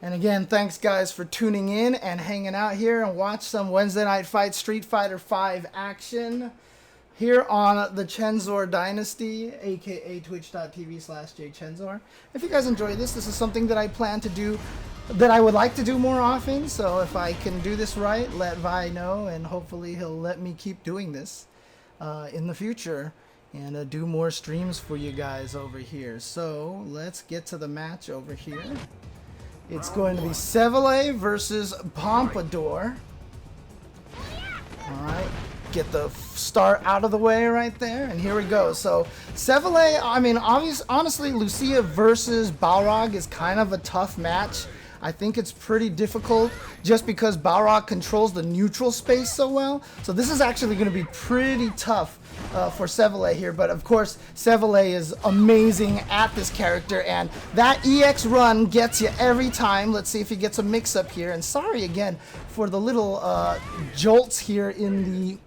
And again, thanks guys for tuning in and hanging out here and watch some Wednesday Night Fight Street Fighter V action here on the Chensor Dynasty, aka twitch.tv/jchensor. If you guys enjoy this, this is something that I plan to do, that I would like to do more often. So if I can do this right, let Vi know, and hopefully he'll let me keep doing this in the future and do more streams for you guys over here. So let's get to the match over here. It's going to be Sevelei versus Pompadour. Alright, get the start out of the way right there, and here we go. So, Sevelei, I mean, honestly, Lucia versus Balrog is kind of a tough match. I think it's pretty difficult just because Balrog controls the neutral space so well. So this is actually going to be pretty tough for Sevelei here. But of course, Sevelei is amazing at this character, and that EX run gets you every time. Let's see if he gets a mix-up here. And sorry again for the little jolts here in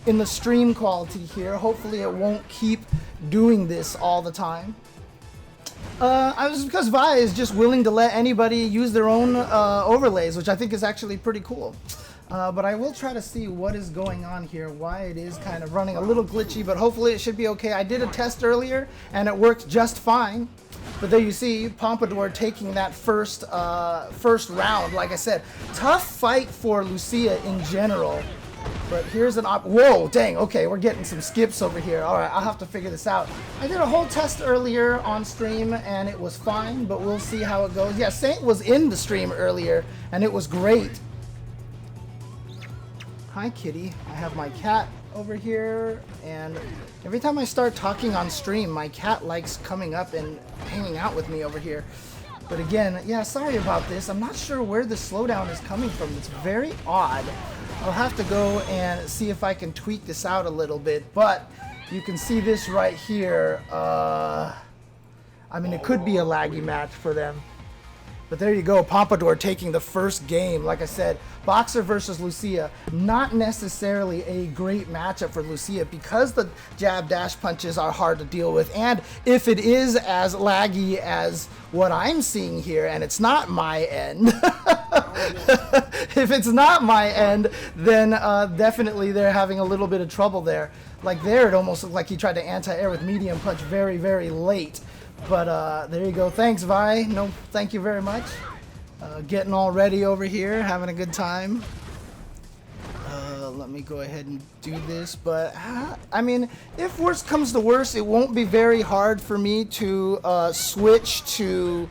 the stream quality here. Hopefully it won't keep doing this all the time. I was because Vi is just willing to let anybody use their own overlays, which I think is actually pretty cool. But I will try to see what is going on here, why it is kind of running a little glitchy, but hopefully it should be okay. I did a test earlier, and it worked just fine. But there you see Pompadour taking that first round. Like I said, tough fight for Lucia in general. But here's an whoa, dang, okay, we're getting some skips over here. All right, I'll have to figure this out. I did a whole test earlier on stream, and it was fine, but we'll see how it goes. Yeah, Saint was in the stream earlier, and it was great. Hi, kitty. I have my cat over here, and every time I start talking on stream, my cat likes coming up and hanging out with me over here. But again, yeah, sorry about this. I'm not sure where the slowdown is coming from. It's very odd. I'll have to go and see if I can tweak this out a little bit, but you can see this right here. I mean, it could be a laggy match for them. But there you go, Pompadour taking the first game. Like I said, Boxer versus Lucia, not necessarily a great matchup for Lucia because the jab dash punches are hard to deal with. And if it is as laggy as what I'm seeing here, and it's not my end, if it's not my end, then definitely they're having a little bit of trouble there. Like there, it almost looked like he tried to anti-air with medium punch very, very late. But there you go. Thanks, Vi. No, thank you very much. Getting all ready over here, having a good time. Let me go ahead and do this. But I mean, if worst comes to worst, it won't be very hard for me to switch to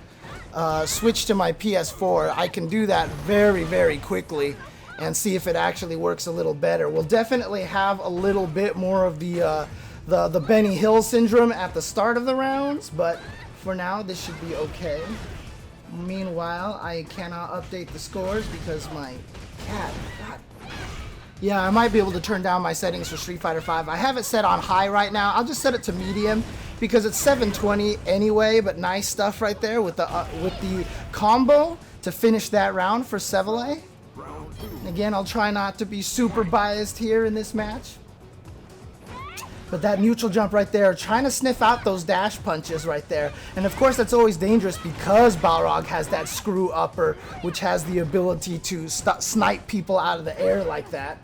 my PS4. I can do that very, very quickly and see if it actually works a little better. We'll definitely have a little bit more of the Benny Hill syndrome at the start of the rounds, but for now this should be okay. Meanwhile, I cannot update the scores because my cat, God. Yeah, I might be able to turn down my settings for Street Fighter V. I have it set on high right now. I'll just set it to medium because it's 720 anyway, but nice stuff right there with the combo to finish that round for Sevelei. Again, I'll try not to be super biased here in this match. But that neutral jump right there, trying to sniff out those dash punches right there. And of course that's always dangerous because Balrog has that screw upper, which has the ability to snipe people out of the air like that.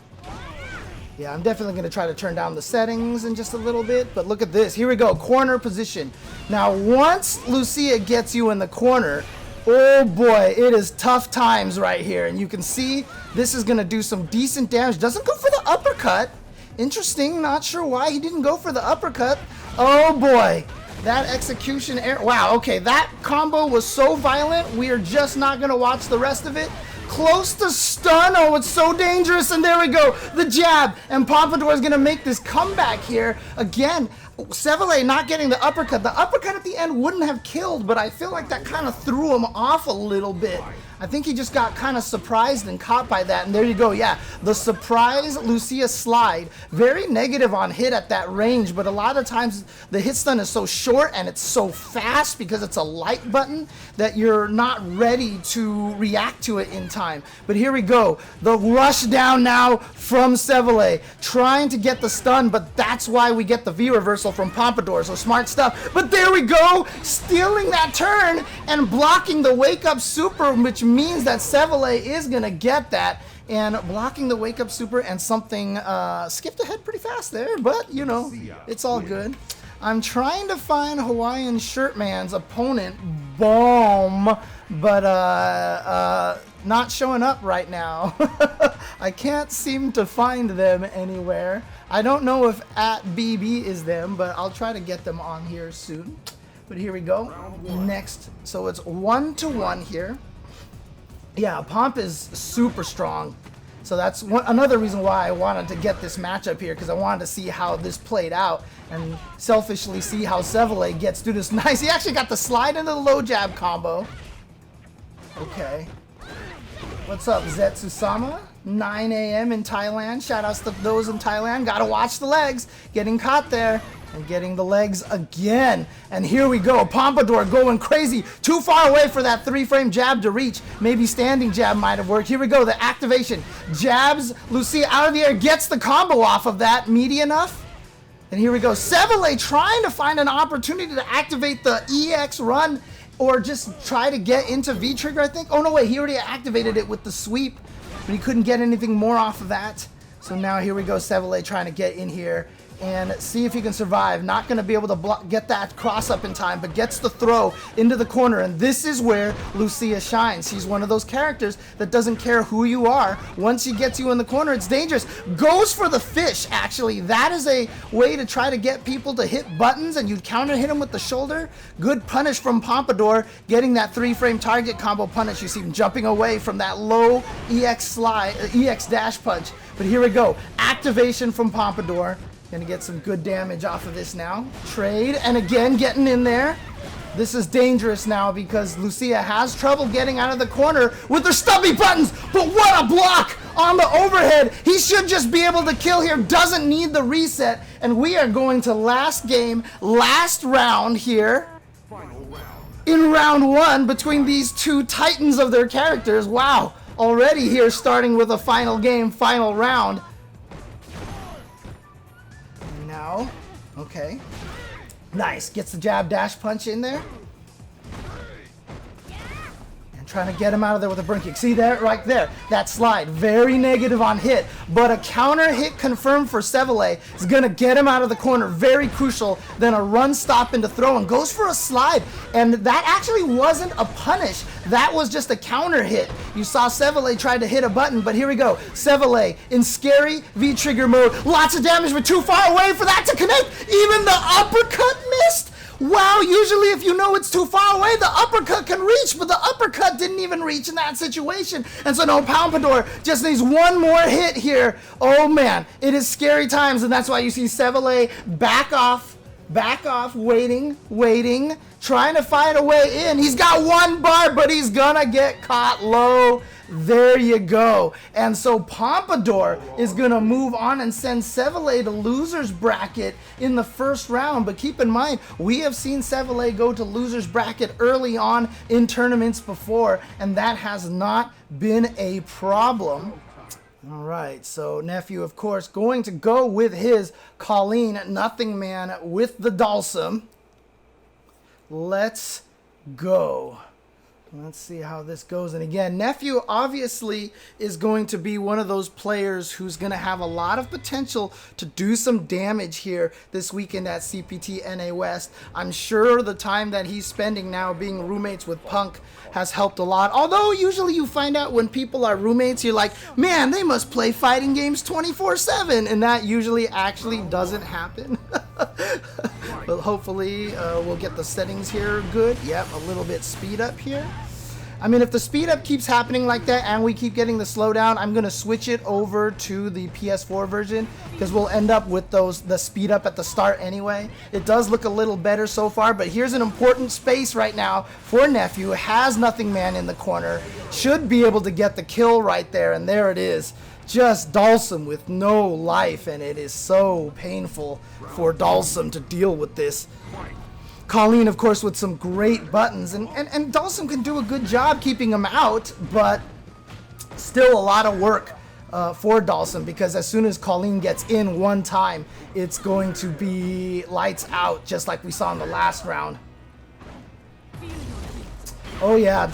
Yeah, I'm definitely going to try to turn down the settings in just a little bit. But look at this. Here we go. Corner position. Now once Lucia gets you in the corner, oh boy, it is tough times right here. And you can see this is going to do some decent damage. Doesn't go for the uppercut. Interesting, not sure why he didn't go for the uppercut. Oh boy, that execution air. Wow, okay, that combo was so violent, we are just not gonna watch the rest of it. Close to stun, oh, it's so dangerous, and there we go, the jab, and Pompadour is gonna make this comeback here. Again, Sevelei not getting the uppercut. The uppercut at the end wouldn't have killed, but I feel like that kind of threw him off a little bit. I think he just got kind of surprised and caught by that. And there you go. Yeah, the surprise Lucia slide. Very negative on hit at that range, but a lot of times the hit stun is so short and it's so fast because it's a light button that you're not ready to react to it in time. But here we go. The rush down now from Sevelei, trying to get the stun, but that's why we get the V reversal from Pompadour. So smart stuff. But there we go, stealing that turn and blocking the wake up super, which means that Sevelei is gonna get that, and blocking the wake up super, and something skipped ahead pretty fast there, but you know, it's all good. I'm trying to find HawaiianShirtMan's opponent, Bomb, but not showing up right now. I can't seem to find them anywhere. I don't know if @BB is them, but I'll try to get them on here soon. But here we go. Next, so it's 1-1 here. Yeah, Pomp is super strong. So that's another reason why I wanted to get this matchup here, because I wanted to see how this played out and selfishly see how Sevelei gets through this. Nice, he actually got the slide into the low jab combo. Okay. What's up, Zetsusama? 9 a.m. in Thailand. Shout outs to those in Thailand. Gotta watch the legs. Getting caught there. And getting the legs again. And here we go. Pompadour going crazy. Too far away for that 3-frame jab to reach. Maybe standing jab might have worked. Here we go. The activation. Jabs Lucia out of the air. Gets the combo off of that. Meaty enough. And here we go. Sevelei trying to find an opportunity to activate the EX run. Or just try to get into V-trigger, I think. Oh, no, wait. He already activated it with the sweep. But he couldn't get anything more off of that. So now here we go. Sevelei trying to get in here and see if he can survive. Not going to be able to get that cross up in time, but gets the throw into the corner. And this is where Lucia shines. She's one of those characters that doesn't care who you are. Once she gets you in the corner, it's dangerous. Goes for the fish, actually. That is a way to try to get people to hit buttons, and you counter hit them with the shoulder. Good punish from Pompadour, getting that 3-frame target combo punish. You see him jumping away from that low EX slide, EX dash punch. But here we go. Activation from Pompadour. Gonna get some good damage off of this now. Trade, and again getting in there. This is dangerous now because Lucia has trouble getting out of the corner with her stubby buttons. But what a block on the overhead. He should just be able to kill here. Doesn't need the reset. And we are going to last game, last round here. In round 1 between these two titans of their characters. Wow. Already here starting with a final game, final round. Now, okay. Nice, gets the jab dash punch in there. And trying to get him out of there with a burn kick. See there, right there, that slide, very negative on hit, but a counter hit confirmed for Sevelei is gonna get him out of the corner, very crucial. Then a run stop into throw and goes for a slide, and that actually wasn't a punish, that was just a counter hit. You saw Sevelei try to hit a button, but here we go. Sevelei in scary V-trigger mode, lots of damage, but too far away for that to connect. Even the uppercut missed. Wow, usually if you know it's too far away, the uppercut can reach, but the uppercut didn't even reach in that situation. And so no, Pompadour just needs one more hit here. Oh man, it is scary times, and that's why you see Sevelei back off, waiting, trying to find a way in. He's got one bar, but he's gonna get caught low. There you go. And so Pompadour is going to move on and send Sevelei to loser's bracket in the first round. But keep in mind, we have seen Sevelei go to loser's bracket early on in tournaments before, and that has not been a problem. All right, so Nephew, of course, going to go with his Kolin Nothing Man with the Dhalsim. Let's go. Let's see how this goes. And again, Nephew obviously is going to be one of those players who's going to have a lot of potential to do some damage here this weekend at CPT NA West. I'm sure the time that he's spending now being roommates with Punk has helped a lot. Although usually you find out when people are roommates, you're like, man, they must play fighting games 24/7. And that usually actually doesn't happen. But hopefully we'll get the settings here good. Yep, a little bit speed up here. I mean, if the speed up keeps happening like that and we keep getting the slowdown, I'm going to switch it over to the PS4 version because we'll end up with the speed up at the start anyway. It does look a little better so far, but here's an important space right now for Nephew. Has Nothing Man in the corner. Should be able to get the kill right there, and there it is. Just Dhalsim with no life, and it is so painful for Dhalsim to deal with this. Kolin, of course, with some great buttons, and Dhalsim can do a good job keeping him out, but still a lot of work for Dhalsim, because as soon as Kolin gets in one time, it's going to be lights out, just like we saw in the last round. Oh yeah.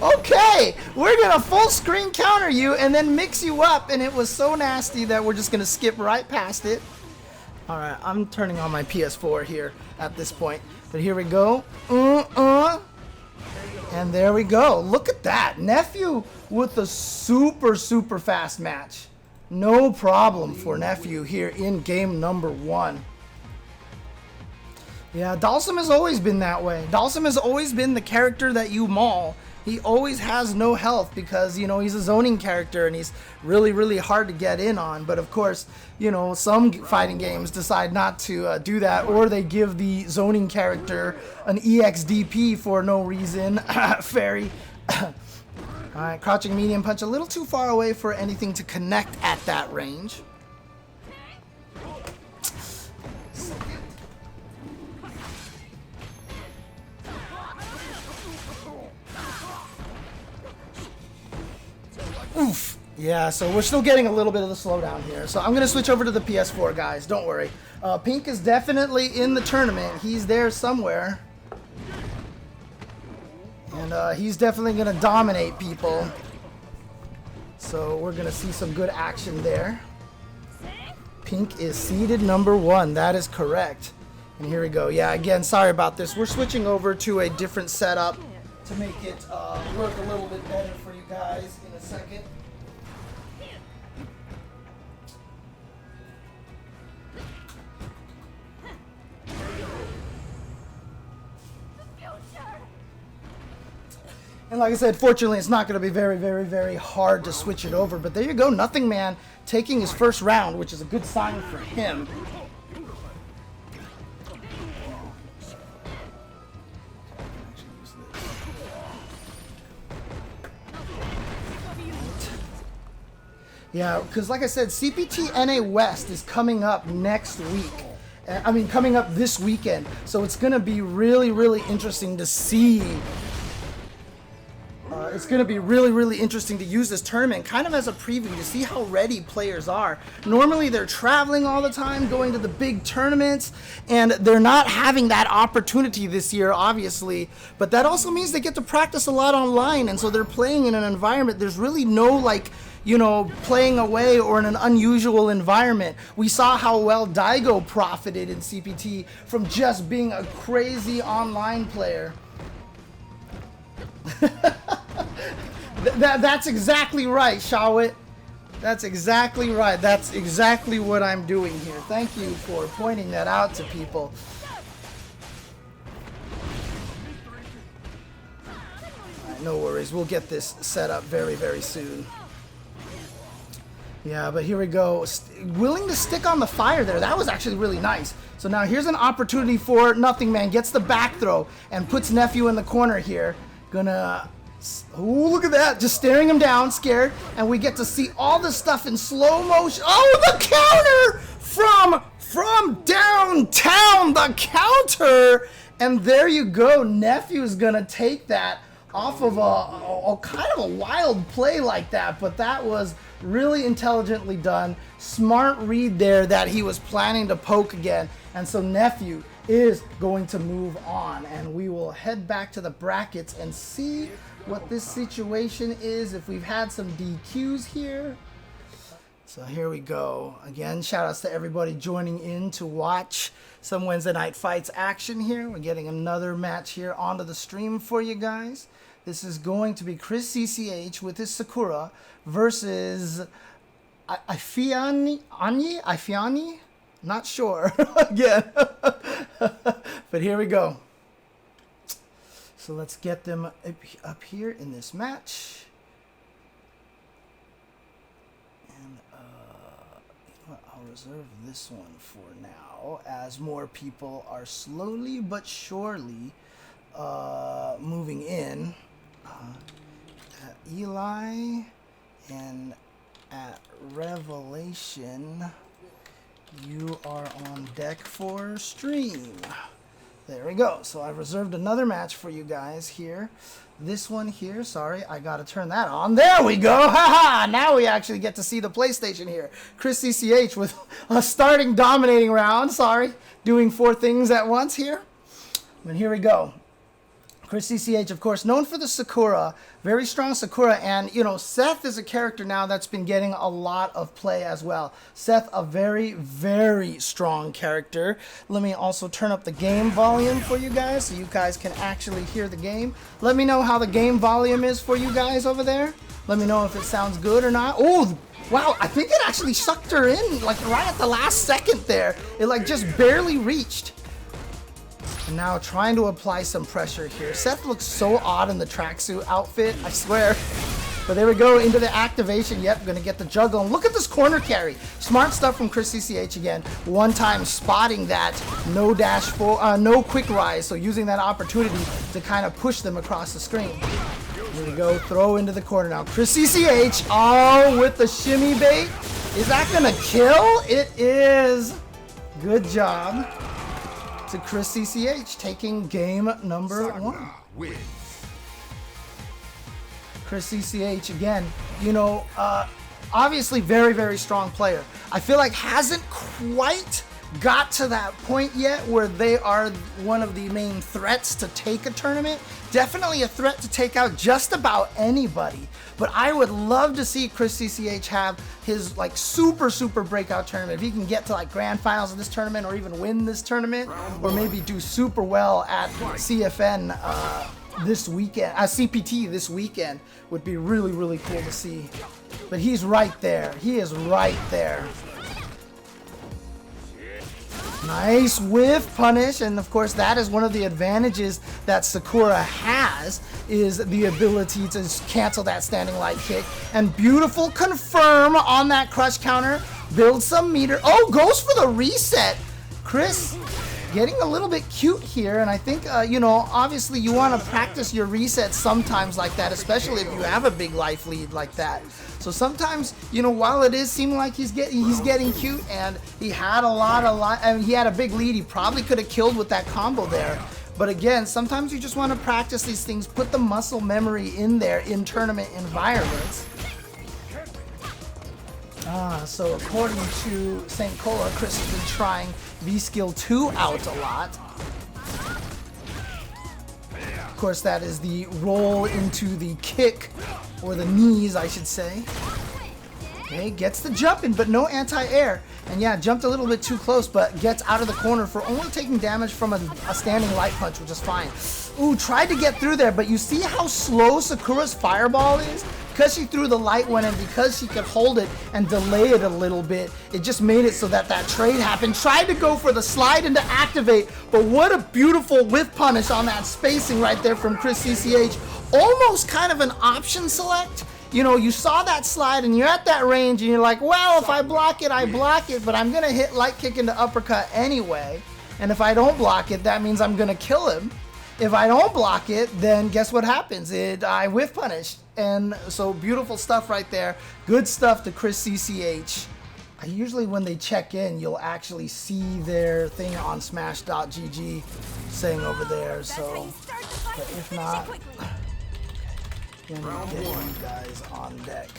Okay, we're gonna full screen counter you and then mix you up, and it was so nasty that we're just gonna skip right past it. Alright, I'm turning on my PS4 here at this point. But here we go. And there we go. Look at that. Nephew with a super, super fast match. No problem for Nephew here in game number 1. Yeah, Dhalsim has always been that way. Dhalsim has always been the character that you maul. He always has no health because, you know, he's a zoning character and he's really, really hard to get in on. But of course, you know, some fighting games decide not to do that, or they give the zoning character an EXDP for no reason. Fairy. Alright, crouching medium punch a little too far away for anything to connect at that range. Oof. Yeah, so we're still getting a little bit of the slowdown here. So I'm going to switch over to the PS4, guys. Don't worry. Pink is definitely in the tournament. He's there somewhere. And he's definitely going to dominate people. So we're going to see some good action there. Pink is seeded number 1. That is correct. And here we go. Yeah, again, sorry about this. We're switching over to a different setup to make it work a little bit better for you guys in a second. And like I said, fortunately, it's not going to be very, very, very hard to switch it over. But there you go, Nothing Man taking his first round, which is a good sign for him. Yeah, because like I said, CPT NA West is coming up next week. I mean, coming up this weekend. So it's going to be really, really interesting to see. It's going to be really, really interesting to use this tournament kind of as a preview to see how ready players are. Normally, they're traveling all the time, going to the big tournaments, and they're not having that opportunity this year, obviously. But that also means they get to practice a lot online, and so they're playing in an environment. There's really no, like, you know, playing away or in an unusual environment. We saw how well Daigo profited in CPT from just being a crazy online player. That's exactly right, Shawit. That's exactly right. That's exactly what I'm doing here. Thank you for pointing that out to people. Right, no worries. We'll get this set up very, very soon. Yeah, but here we go. Willing to stick on the fire there. That was actually really nice. So now here's an opportunity for Nothing Man. Gets the back throw and puts Nephew in the corner here. Gonna... Oh, look at that. Just staring him down, scared. And we get to see all this stuff in slow motion. Oh, the counter from downtown. The counter. And there you go. Nephew's gonna take that off of a kind of a wild play like that. But that was really intelligently done. Smart read there that he was planning to poke again. And so Nephew is going to move on. And we will head back to the brackets and see what this situation is, if we've had some DQs here. So here we go. Again, shout outs to everybody joining in to watch some Wednesday Night Fights action here. We're getting another match here onto the stream for you guys. This is going to be ChrisCCH with his Sakura versus ifeanyi? Not sure. Again. But here we go. So let's get them up here in this match. And you know what? I'll reserve this one for now, as more people are slowly but surely moving in. At Eli and at Revelation, you are on deck for stream. There we go. So I've reserved another match for you guys here. This one here, sorry, I gotta turn that on. There we go. Haha! Now we actually get to see the PlayStation here. ChrisCCH with a starting dominating round. Sorry, doing 4 things at once here. But here we go. ChrisCCH, of course, known for the Sakura, very strong Sakura, and you know, Seth is a character now that's been getting a lot of play as well. Seth, a very, very strong character. Let me also turn up the game volume for you guys so you guys can actually hear the game. Let me know how the game volume is for you guys over there. Let me know if it sounds good or not. Oh, wow, I think it actually sucked her in like right at the last second there. It like just barely reached. And now trying to apply some pressure here. Seth looks so odd in the tracksuit outfit, I swear. But there we go, into the activation. Yep, gonna get the juggle. And look at this corner carry. Smart stuff from ChrisCCH again. One time spotting that no no quick rise. So using that opportunity to kind of push them across the screen. Here we go, throw into the corner now. ChrisCCH, oh, with the shimmy bait. Is that gonna kill? It is. Good job to ChrisCCH, taking game number 1. ChrisCCH, again, you know, obviously very, very strong player. I feel like hasn't quite got to that point yet where they are one of the main threats to take a tournament. Definitely a threat to take out just about anybody. But I would love to see ChrisCCH have his like super breakout tournament. If he can get to like grand finals of this tournament or even win this tournament, or maybe do super well at CFN this weekend, CPT this weekend, would be really, really cool to see. But he's right there. He is right there. Nice whiff punish, and of course that is one of the advantages that Sakura has, is the ability to cancel that standing light kick. And beautiful confirm on that crush counter, build some meter. Oh, goes for the reset. Chris getting a little bit cute here, and I think, you know, obviously you want to practice your resets sometimes like that, especially if you have a big life lead like that. So sometimes, you know, while it is seeming like he's getting cute, and he had I mean, he had a big lead, he probably could have killed with that combo there. But again, sometimes you just want to practice these things, put the muscle memory in there in tournament environments. So according to St. Cola, Chris has been trying V-Skill 2 out a lot. Of course, that is the roll into the kick, or the knees, I should say. Okay, gets the jump in, but no anti-air. And yeah, jumped a little bit too close, but gets out of the corner for only taking damage from a standing light punch, which is fine. Ooh, tried to get through there, but you see how slow Sakura's fireball is? Because she threw the light one, and because she could hold it and delay it a little bit, it just made it so that that trade happened. Tried to go for the slide into activate, but what a beautiful whiff punish on that spacing right there from ChrisCCH. Almost kind of an option select. You know, you saw that slide and you're at that range and you're like, well, if I block it, I block it, but I'm going to hit light kick into uppercut anyway. And if I don't block it, that means I'm going to kill him. If I don't block it, then guess what happens? I whiff punish. And so beautiful stuff right there. Good stuff to ChrisCCH. Usually when they check in, you'll actually see their thing on smash.gg saying over there. So, but if not, then we'll get you guys on deck.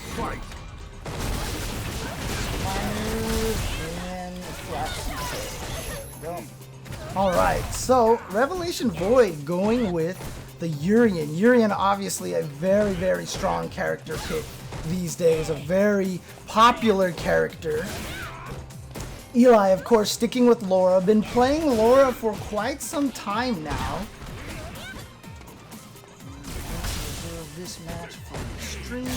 And there we go. Alright, so RevelationVoid going with the Urien. Urien, obviously a very, very strong character pick these days, a very popular character. Eli, of course, sticking with Laura. Been playing Laura for quite some time now. Let's reserve this match for the stream.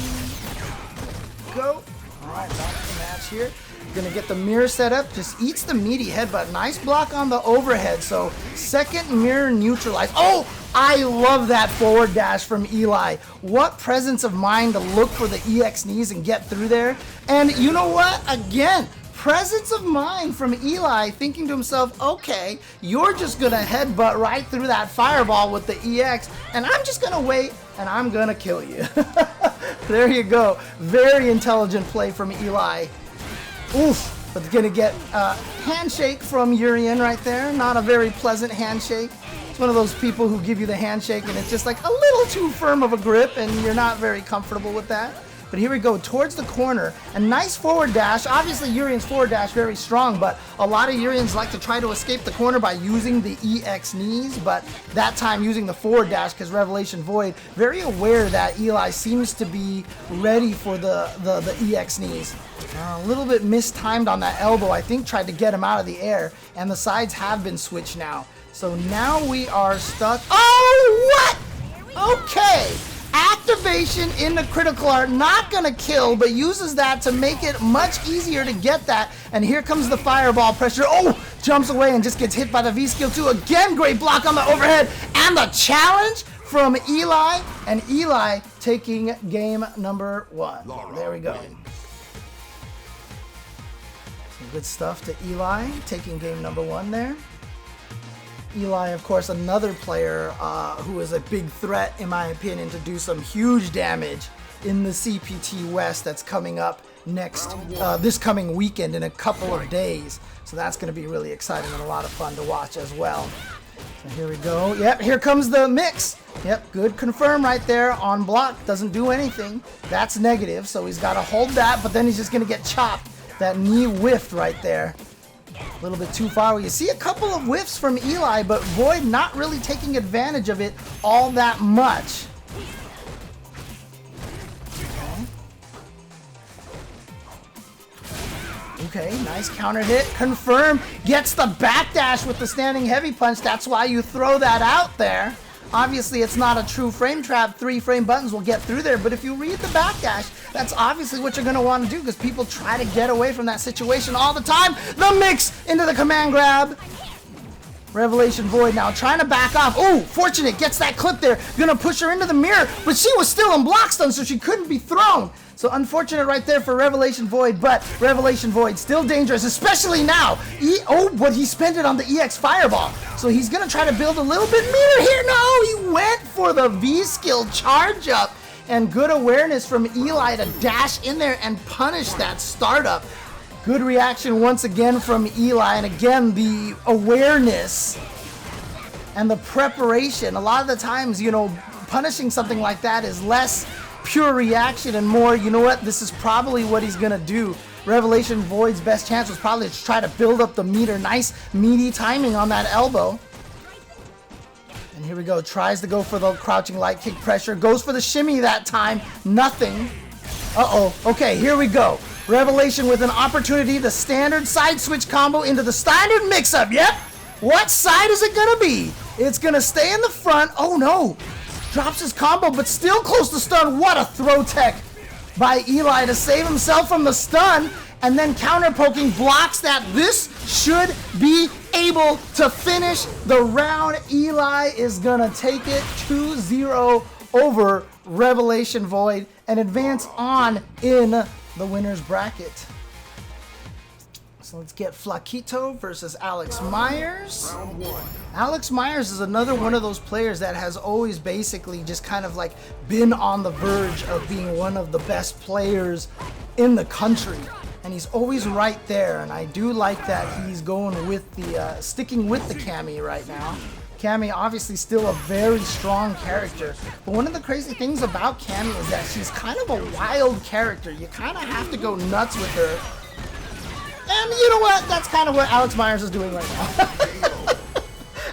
Go. Alright, back to the match here. Gonna get the mirror set up, just eats the meaty headbutt. Nice block on the overhead, so second mirror neutralized. Oh, I love that forward dash from Eli. What presence of mind to look for the EX knees and get through there. And you know what? Again, presence of mind from Eli, thinking to himself, okay, you're just gonna headbutt right through that fireball with the EX, and I'm just gonna wait and I'm gonna kill you. There you go. Very intelligent play from Eli. Oof, but gonna get a handshake from Urien right there. Not a very pleasant handshake. It's one of those people who give you the handshake and it's just like a little too firm of a grip and you're not very comfortable with that. But here we go, towards the corner. A nice forward dash. Obviously, Urien's forward dash very strong, but a lot of Uriens like to try to escape the corner by using the EX knees, but that time using the forward dash because RevelationVoid very aware that Eli seems to be ready for the EX knees. A little bit mistimed on that elbow, I think tried to get him out of the air, and the sides have been switched now. So now we are stuck. Oh, what? Okay. Activation into critical art, not gonna kill, but uses that to make it much easier to get that. And here comes the fireball pressure. Oh, jumps away and just gets hit by the V skill too. Again, great block on the overhead and the challenge from Eli, and Eli taking game number 1. There we go. Some good stuff to Eli, taking game number 1 there. Eli, of course, another player who is a big threat, in my opinion, to do some huge damage in the CPT West that's coming up next, this coming weekend in a couple of days. So that's going to be really exciting and a lot of fun to watch as well. So here we go. Yep, here comes the mix. Yep, good confirm right there on block. Doesn't do anything. That's negative, so he's got to hold that, but then he's just going to get chopped. That knee whiffed right there. A little bit too far. You see a couple of whiffs from Eli, but Void not really taking advantage of it all that much. Okay, nice counter hit. Confirm. Gets the backdash with the standing heavy punch. That's why you throw that out there. Obviously, it's not a true frame trap. 3 frame buttons will get through there, but if you read the backdash, that's obviously what you're going to want to do because people try to get away from that situation all the time. The mix into the command grab. RevelationVoid now trying to back off. Oh, fortunate, gets that clip there. Gonna push her into the mirror, but she was still in block stun, so she couldn't be thrown. So unfortunate right there for RevelationVoid, but RevelationVoid still dangerous, especially now. But he spent it on the EX Fireball. So he's gonna try to build a little bit meter here. No, he went for the V skill charge up. And good awareness from Eli to dash in there and punish that startup. Good reaction once again from Eli, and again the awareness and the preparation. A lot of the times, you know, punishing something like that is less pure reaction and more, you know what, this is probably what he's gonna do. RevelationVoid's best chance was probably to try to build up the meter. Nice meaty timing on that elbow. And here we go, tries to go for the crouching light kick pressure, goes for the shimmy that time, nothing. Uh-oh, okay, here we go. Revelation with an opportunity, the standard side switch combo into the standard mix-up. Yep. What side is it gonna be? It's gonna stay in the front. Oh no. Drops his combo, but still close to stun. What a throw tech by Eli to save himself from the stun. And then counter poking blocks that. This should be able to finish the round. Eli is gonna take it 2-0 over RevelationVoid and advance on in the winner's bracket. So let's get Flaquito versus Alex Myers. Alex Myers is another one of those players that has always basically just kind of like been on the verge of being one of the best players in the country. And he's always right there, and I do like that he's going with the, sticking with the Cammy right now. Cammy obviously still a very strong character, but one of the crazy things about Cammy is that she's kind of a wild character. You kind of have to go nuts with her. And you know what? That's kind of what Alex Myers is doing right now.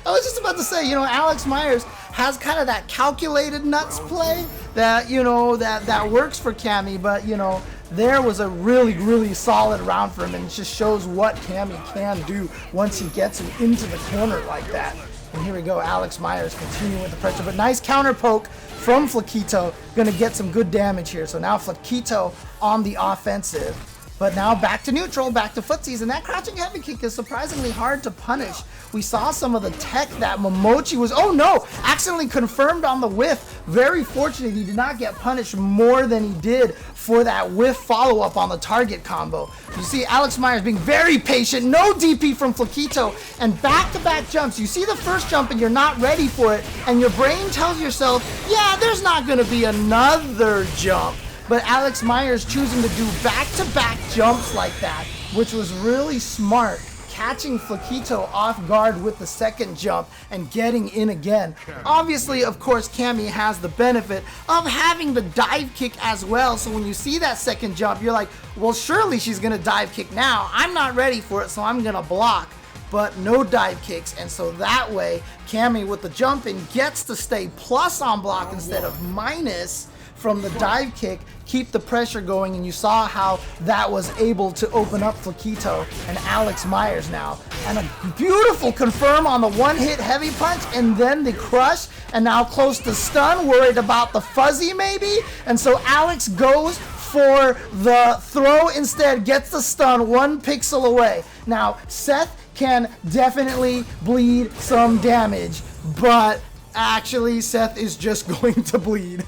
I was just about to say, you know, Alex Myers has kind of that calculated nuts play that, you know, that works for Cammy, but, you know, there was a really, really solid round for him, and it just shows what Cammy can do once he gets him into the corner like that. And here we go, Alex Myers continuing with the pressure, but nice counter poke from Flaquito. Gonna get some good damage here. So now Flaquito on the offensive. But now back to neutral, back to footsies, and that crouching heavy kick is surprisingly hard to punish. We saw some of the tech that Momochi was, oh no, accidentally confirmed on the whiff. Very fortunate he did not get punished more than he did for that whiff follow-up on the target combo. You see Alex Myers being very patient, no DP from Flaquito, and back-to-back jumps. You see the first jump and you're not ready for it, and your brain tells yourself, yeah, there's not gonna be another jump. But Alex Myers choosing to do back-to-back jumps like that, which was really smart, catching Flaquito off guard with the second jump and getting in again. Obviously, of course, Cammy has the benefit of having the dive kick as well, so when you see that second jump, you're like, well, surely she's gonna dive kick now. I'm not ready for it, so I'm gonna block. But no dive kicks, and so that way, Cammy with the jumping gets to stay plus on block instead of minus from the dive kick, keep the pressure going, and you saw how that was able to open up Flaquito and Alex Myers now. And a beautiful confirm on the one-hit heavy punch, and then the crush, and now close to stun, worried about the fuzzy maybe, and so Alex goes for the throw instead, gets the stun 1 pixel away. Now, Seth can definitely bleed some damage, but actually Seth is just going to bleed.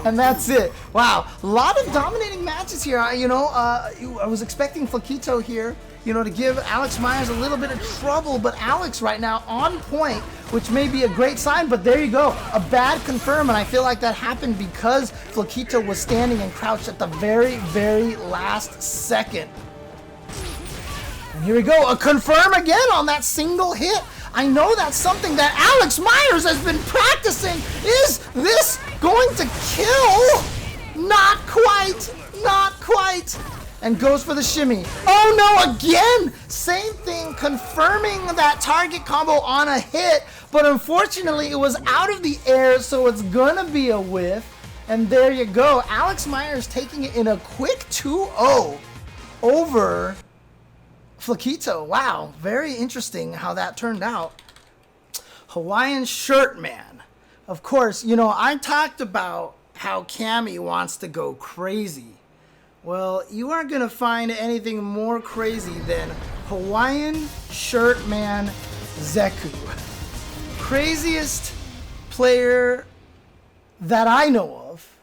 And that's it. Wow, a lot of dominating matches here. I was expecting Flaquito here, to give Alex Myers a little bit of trouble, but Alex right now on point, which may be a great sign, but there you go. A bad confirm, and I feel like that happened because Flaquito was standing and crouched at the very, very last second. And here we go, a confirm again on that single hit. I know that's something that Alex Myers has been practicing. Is this going to kill? Not quite, not quite. And goes for the shimmy. Oh no, again! Same thing, confirming that target combo on a hit, but unfortunately it was out of the air, so it's gonna be a whiff. And there you go, Alex Myers taking it in a quick 2-0 over Flaquito. Wow, very interesting how that turned out. HawaiianShirtMan. Of course, I talked about how Cammy wants to go crazy. Well, you aren't going to find anything more crazy than HawaiianShirtMan Zeku. Craziest player that I know of.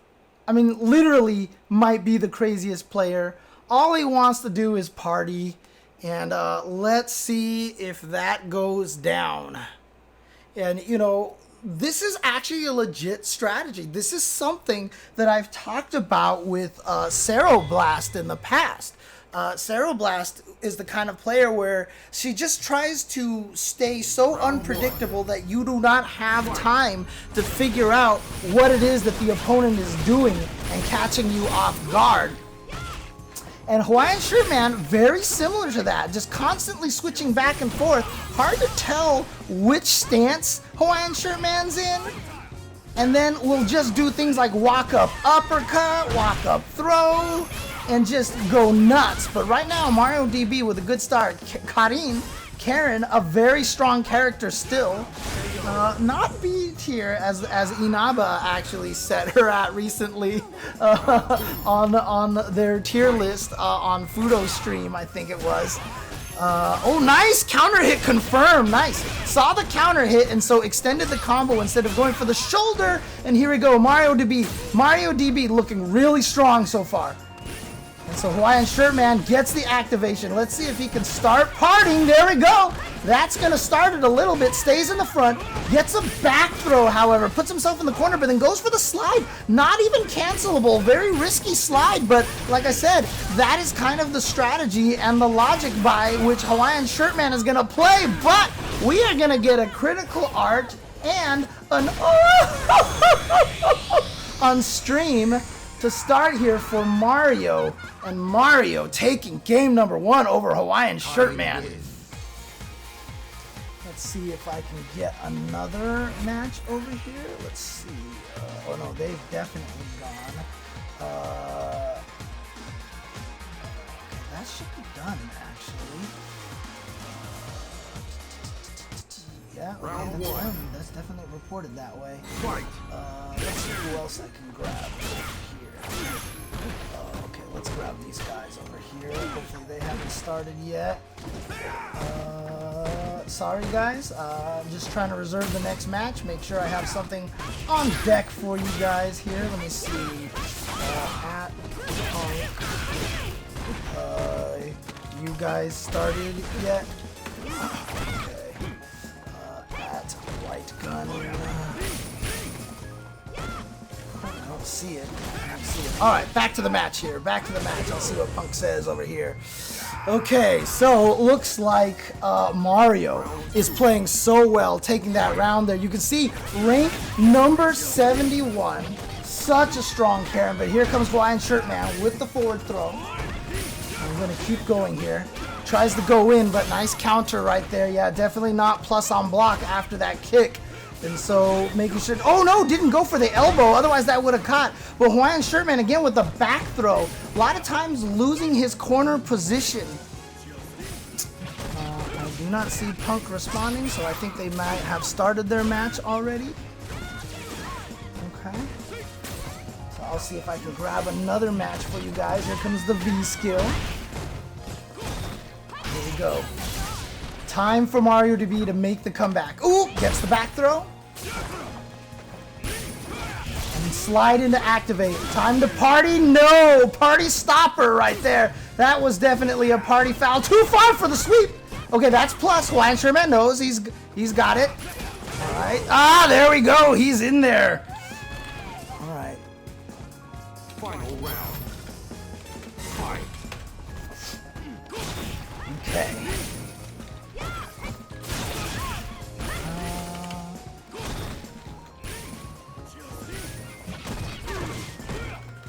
I mean, literally might be the craziest player. All he wants to do is party. And let's see if that goes down. And, this is actually a legit strategy. This is something that I've talked about with Ceroblast in the past. Ceroblast is the kind of player where she just tries to stay so unpredictable that you do not have time to figure out what it is that the opponent is doing and catching you off guard. And HawaiianShirtMan, very similar to that, just constantly switching back and forth. Hard to tell which stance HawaiianShirtMan's in. And then we'll just do things like walk up uppercut, walk up throw, and just go nuts. But right now, Mario DB with a good start. Karin, a very strong character still. Not B tier as Inaba actually set her at recently on their tier list on Fudo's stream, I think it was. Oh, nice counter hit confirmed. Nice. Saw the counter hit and so extended the combo instead of going for the shoulder. And here we go, Mario DB looking really strong so far. And so HawaiianShirtMan gets the activation. Let's see if he can start partying. There we go. That's going to start it a little bit. Stays in the front. Gets a back throw, however. Puts himself in the corner, but then goes for the slide. Not even cancelable. Very risky slide. But like I said, that is kind of the strategy and the logic by which HawaiianShirtMan is going to play. But we are going to get a critical art and an on stream to start here for Mario. And Mario taking game number 1 over HawaiianShirtMan. Let's see if I can get another match over here. Let's see. Oh no, they've definitely gone. That should be done, actually. Yeah, okay, that's definitely reported that way. Let's see who else I can grab over here. Okay, let's grab these guys over here. Hopefully they haven't started yet. Sorry guys, just trying to reserve the next match. Make sure I have something on deck for you guys here. Let me see. At you guys started yet? Okay. At WhiteGun. I don't see it. Alright, back to the match here. Back to the match. I'll see what Punk says over here. Okay, so looks like Mario is playing so well, taking that round there. You can see rank number 71. Such a strong Karin, but here comes HawaiianShirtMan with the forward throw. I'm going to keep going here. Tries to go in, but nice counter right there. Yeah, definitely not plus on block after that kick. And so making sure, oh no, didn't go for the elbow, otherwise that would have caught. But HawaiianShirtMan again with the back throw. A lot of times losing his corner position. I do not see Punk responding, so I think they might have started their match already. Okay. So I'll see if I can grab another match for you guys. Here comes the V skill. Here we go. Time for Mario to make the comeback. Ooh, gets the back throw. And slide into activate. Time to party. No, party stopper right there. That was definitely a party foul. Too far for the sweep. Okay, that's plus. HawaiianShirtMan knows he's got it. All right. Ah, there we go. He's in there. All right. Final round. Fight. Okay.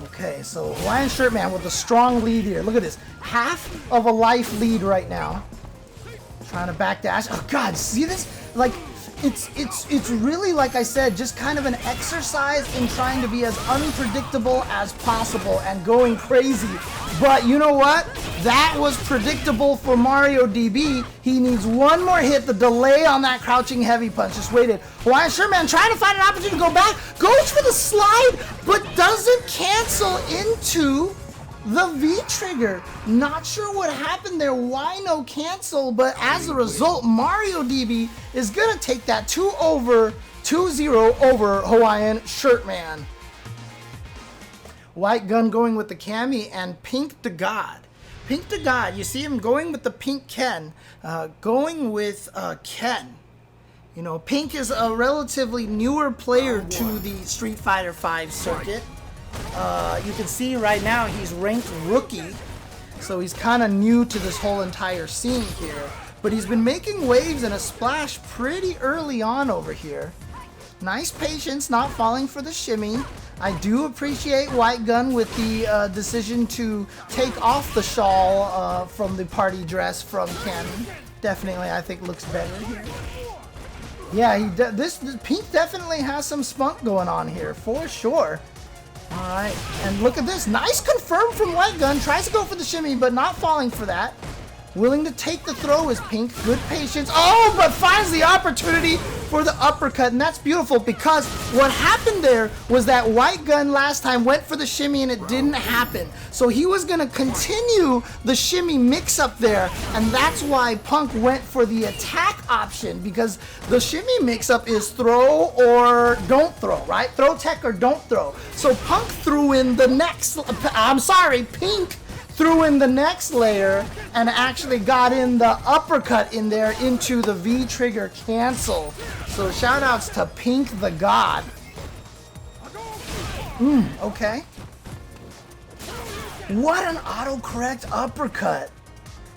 Okay, so HawaiianShirtMan with a strong lead here. Look at this. Half of a life lead right now. Trying to backdash. Oh god, see this? Like it's really, like I said, just kind of an exercise in trying to be as unpredictable as possible and going crazy. But you know what? That was predictable for Mario DB. He needs one more hit. The delay on that crouching heavy punch. Just waited. HawaiianShirtMan trying to find an opportunity to go back. Goes for the slide, but doesn't cancel into the V trigger. Not sure what happened there. Why no cancel? But as a result, Mario DB is going to take that 2-0 over HawaiianShirtMan. WhiteGun going with the Cammy and Pink the God. Pink the God, you see him going with the Pink Ken, going with Ken. You know, Pink is a relatively newer player to the Street Fighter V circuit. You can see right now he's ranked rookie, so he's kind of new to this whole entire scene here. But he's been making waves and a splash pretty early on over here. Nice patience, not falling for the shimmy. I do appreciate WhiteGun with the decision to take off the shawl from the party dress from Cammy. Definitely, I think looks better here. Yeah, this Pink definitely has some spunk going on here for sure. All right, and look at this. Nice confirm from WhiteGun. Tries to go for the shimmy, but not falling for that. Willing to take the throw is Pink. Good patience. Oh, but finds the opportunity for the uppercut, and that's beautiful because what happened there was that WhiteGun last time went for the shimmy and it didn't happen. So he was going to continue the shimmy mix-up there, and that's why Punk went for the attack option, because the shimmy mix-up is throw or don't throw, right? Throw tech or don't throw. So Punk threw in the next, Pink threw in the next layer and actually got in the uppercut in there into the V trigger cancel. So shout outs to Pink the God. Okay. What an autocorrect uppercut.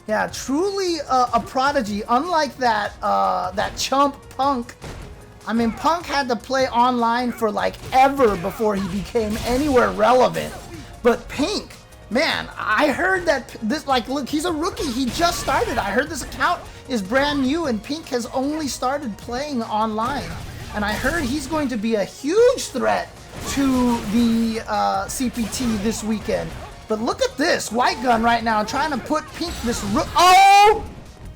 Yeah, truly a prodigy. Unlike that chump Punk. I mean, Punk had to play online for like ever before he became anywhere relevant. But Pink, man, I heard that this, like, look, he's a rookie. He just started. I heard this account is brand new and Pink has only started playing online. And I heard he's going to be a huge threat to the CPT this weekend. But look at this. WhiteGun right now trying to put Pink this... Oh!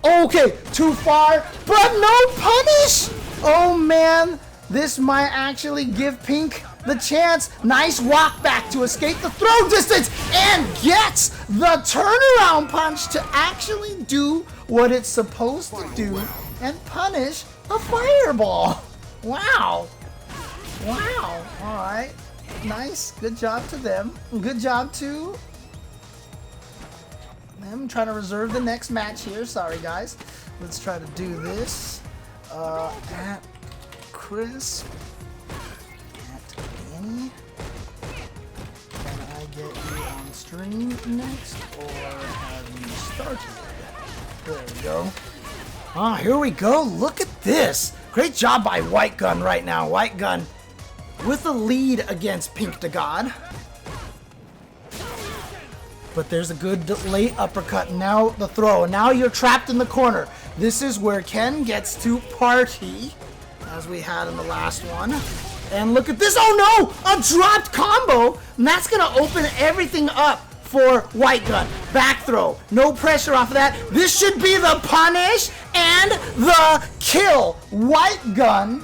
Okay, too far, but no punish! Oh man, this might actually give Pink the chance. Nice walk back to escape the throw distance and gets the turnaround punch to actually do what it's supposed to do and punish a fireball. Wow. Wow. All right. Nice. Good job to them. Good job to them. Trying to reserve the next match here. Sorry, guys. Let's try to do this. At Chris. At Danny. Can I get you on stream next? Or have you started? There we go. Ah, here we go. Look at this. Great job by WhiteGun right now. WhiteGun with a lead against Pink to God. But there's a good late uppercut. Now the throw. Now you're trapped in the corner. This is where Ken gets to party, as we had in the last one. And look at this. Oh no! A dropped combo. And that's going to open everything up for WhiteGun. Back throw. No pressure off of that. This should be the punish and the kill. WhiteGun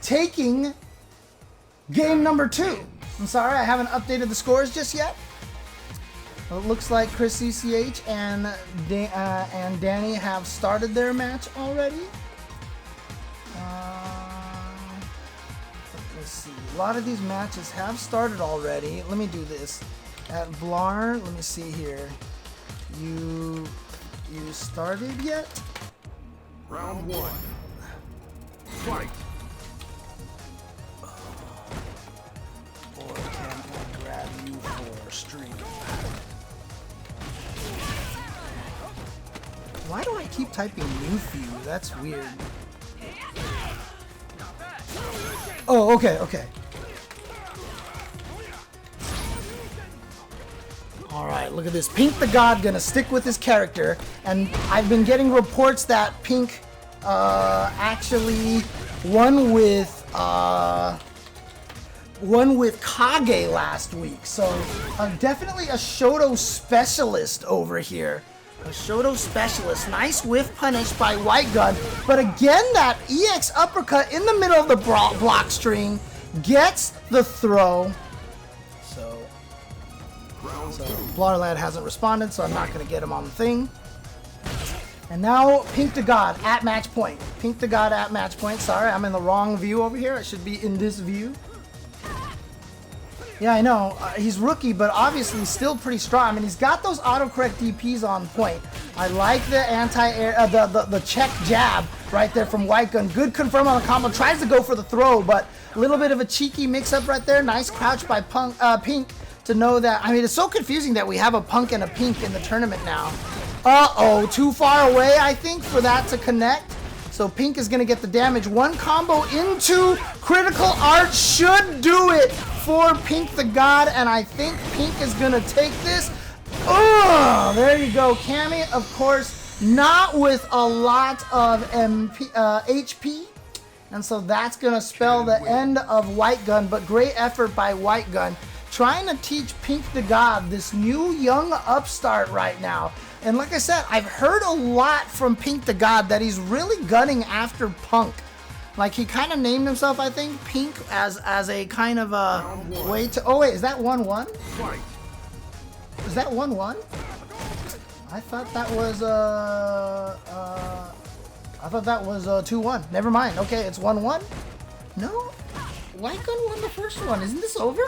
taking game number 2. I'm sorry, I haven't updated the scores just yet. It looks like ChrisCCH and Danny have started their match already. Let's see. A lot of these matches have started already. Let me do this. At Blar, let me see here. You started yet? Round 1. Fight. Or can I grab you for stream? Why do I keep typing Nephew? That's weird. Oh, okay, okay. Alright, look at this. Pink the God gonna stick with his character, and I've been getting reports that Pink actually won with Kage last week. So definitely a Shoto specialist over here. A Shoto specialist. Nice whiff punish by WhiteGun. But again, that EX uppercut in the middle of the block string gets the throw. So Blarlad hasn't responded, so I'm not going to get him on the thing. And now Pink to God at match point. Pink to God at match point. Sorry, I'm in the wrong view over here. I should be in this view. Yeah, I know. He's rookie, but obviously still pretty strong. I mean, he's got those autocorrect DPs on point. I like the anti-air, the check jab right there from WhiteGun. Good confirm on the combo. Tries to go for the throw, but a little bit of a cheeky mix-up right there. Nice crouch by Pink to know that. I mean, it's so confusing that we have a Punk and a Pink in the tournament now. Uh-oh, too far away, I think, for that to connect. So Pink is going to get the damage. One combo into critical art should do it for Pink the God, and I think Pink is going to take this. Oh, there you go. Cammy, of course, not with a lot of HP, and so that's going to spell the end of WhiteGun, but great effort by WhiteGun, trying to teach Pink the God, this new young upstart right now. And like I said, I've heard a lot from Pink the God that he's really gunning after Punk. Like, he kind of named himself, I think, Pink as a kind of a way to... Oh, wait, is that 1-1? Is that 1-1? I thought that was, I thought that was 2-1. Never mind. Okay, it's 1-1? No? WhiteGun won the first one. Isn't this over?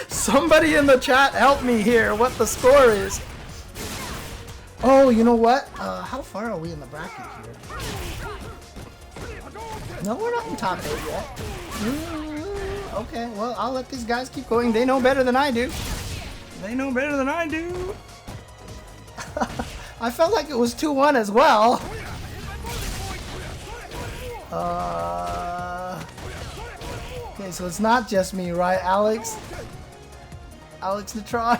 Somebody in the chat help me here what the score is. Oh, you know what? How far are we in the bracket here? No, we're not in top 8 yet. Okay, well, I'll let these guys keep going. They know better than I do. They know better than I do. I felt like it was 2-1 as well. Okay, so it's not just me, right, Alex? Alex Neutron?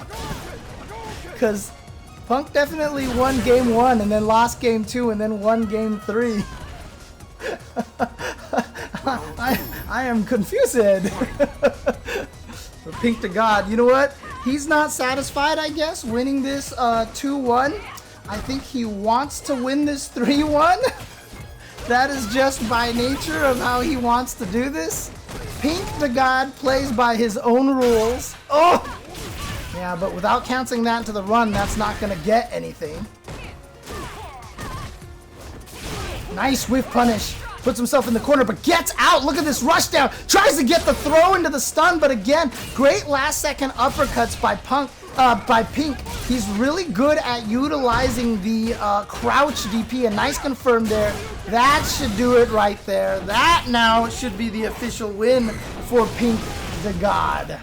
Because Punk definitely won game 1 and then lost game 2 and then won game 3. I am confused. For Pink to God, you know what? He's not satisfied, I guess, winning this 2-1. I think he wants to win this 3-1. That is just by nature of how he wants to do this. Pink the God plays by his own rules. Oh! Yeah, but without counting that into the run, that's not going to get anything. Nice whiff punish. Puts himself in the corner, but gets out. Look at this rush down. Tries to get the throw into the stun, but again, great last-second uppercuts by Pink. He's really good at utilizing the crouch DP. A nice confirm there. That should do it right there. That now should be the official win for Pink the God.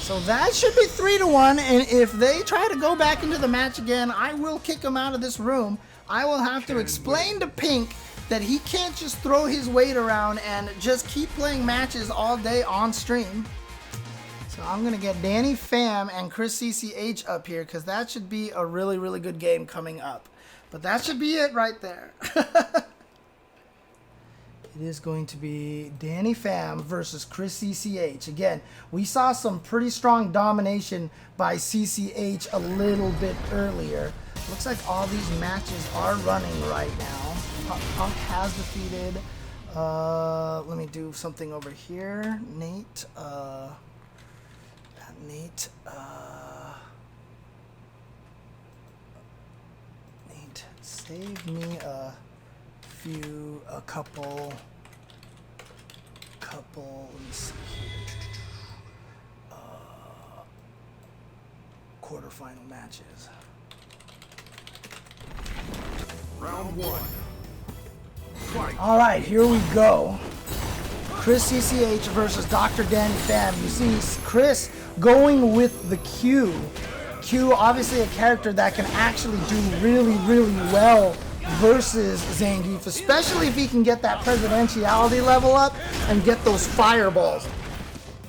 So that should be 3-1, and if they try to go back into the match again, I will kick them out of this room. I will have to explain to Pink that he can't just throw his weight around and just keep playing matches all day on stream. So I'm going to get DrDannyPham and ChrisCCH up here because that should be a really, really good game coming up. But that should be it right there. It is going to be DrDannyPham versus ChrisCCH. Again, we saw some pretty strong domination by CCH a little bit earlier. Looks like all these matches are running right now. Punk has defeated. Let me do something over here. Nate, save me a couple, let me see here. Quarterfinal matches. Round 1. Fight. All right, here we go. ChrisCCH versus DrDannyPham. You see Chris going with the Q. Q, obviously a character that can actually do really, really well versus Zangief, especially if he can get that presidentiality level up and get those fireballs.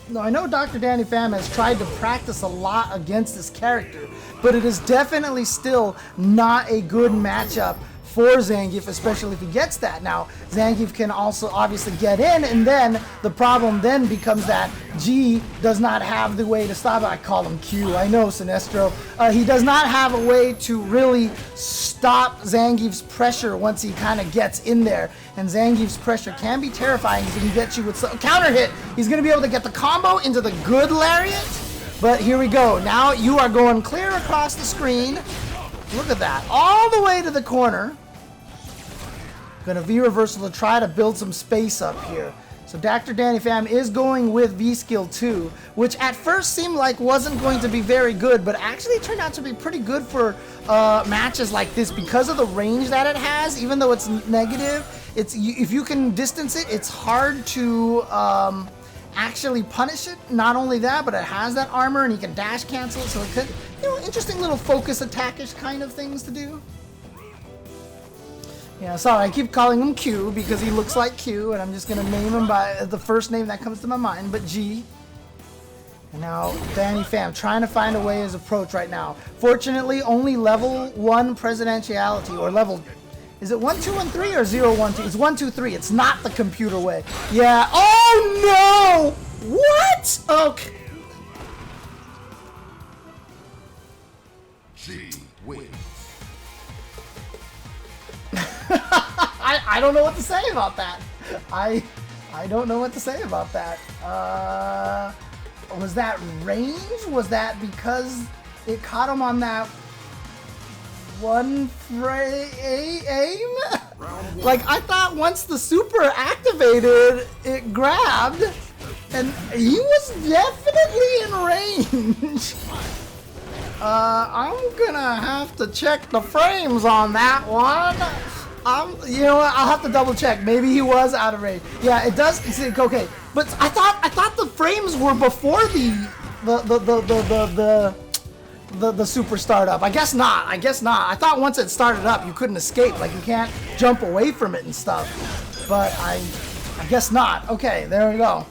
Now, I know DrDannyPham has tried to practice a lot against this character, but it is definitely still not a good matchup for Zangief, especially if he gets that. Now, Zangief can also obviously get in, and then the problem then becomes that G does not have the way to stop it. I call him Q, I know, Sinestro. He does not have a way to really stop Zangief's pressure once he kind of gets in there. And Zangief's pressure can be terrifying. He can get you with some counter hit. He's going to be able to get the combo into the good lariat. But here we go. Now you are going clear across the screen. Look at that. All the way to the corner. Gonna V-reversal to try to build some space up here. So DrDannyPham is going with V-Skill 2, which at first seemed like wasn't going to be very good, but actually turned out to be pretty good for matches like this because of the range that it has. Even though it's negative, if you can distance it, it's hard to actually punish it. Not only that, but it has that armor and he can dash cancel it, so it could, interesting little focus attackish kind of things to do. Yeah, sorry, I keep calling him Q because he looks like Q, and I'm just going to name him by the first name that comes to my mind, but G. And now DrDannyPham trying to find a way his approach right now. Fortunately, only level 1 presidentiality, or level... Is it 1, 2, and 3 or 0, 1, 2? It's 1, 2, 3. It's not the computer way. Yeah. Oh, no! What? Okay. G wins. I don't know what to say about that. I don't know what to say about that. Was that range? Was that because it caught him on that one aim? Like, I thought once the super activated, it grabbed, and he was definitely in range. I'm gonna have to check the frames on that one. You know what? I'll have to double check. Maybe he was out of range. Yeah, it does. Okay, but I thought the frames were before the super startup. I guess not. I thought once it started up, you couldn't escape. Like, you can't jump away from it and stuff. But I guess not. Okay, there we go.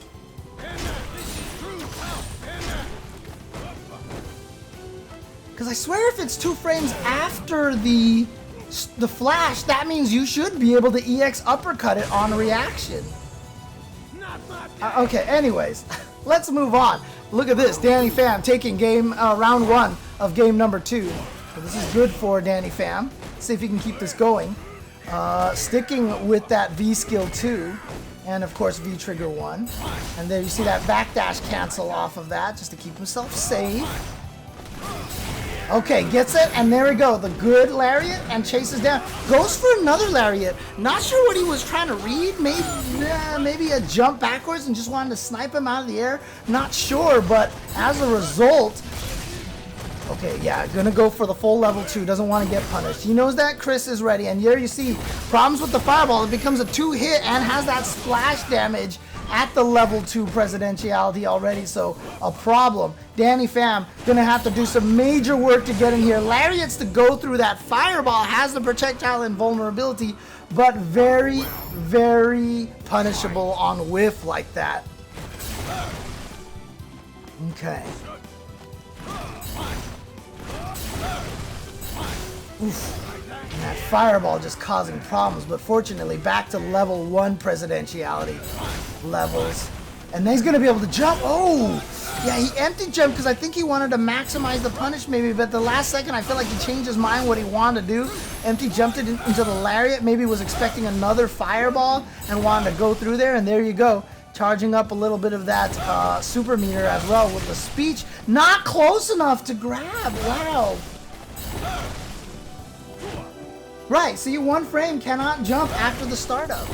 Because I swear if it's 2 frames after the flash, that means you should be able to EX uppercut it on reaction. Okay, anyways. let's move on. Look at this, DrDannyPham taking round 1 of game number 2. So this is good for DrDannyPham. See if he can keep this going. Sticking with that V skill 2, and of course V trigger 1. And there you see that backdash cancel off of that, just to keep himself safe. Okay, gets it, and there we go. The good lariat, and chases down. Goes for another lariat. Not sure what he was trying to read. Maybe a jump backwards and just wanted to snipe him out of the air. Not sure, but as a result... Okay, yeah, gonna go for the full level 2. Doesn't want to get punished. He knows that Chris is ready, and here you see problems with the fireball. It becomes a 2-hit and has that splash damage at the level 2 presidentiality already, so a problem. DrDannyPham gonna have to do some major work to get in here. Lariats to go through that fireball, has the projectile invulnerability, but very, very punishable on whiff like that. Okay. Oof. And that fireball just causing problems, but fortunately back to level 1 presidentiality levels. And then he's gonna be able to jump. Oh! Yeah, he empty jumped because I think he wanted to maximize the punish maybe, but the last second I feel like he changed his mind what he wanted to do. Empty jumped it into the lariat, maybe was expecting another fireball and wanted to go through there, and there you go. Charging up a little bit of that super meter as well with the speech. Not close enough to grab. Wow. Right, see, 1 frame cannot jump after the startup.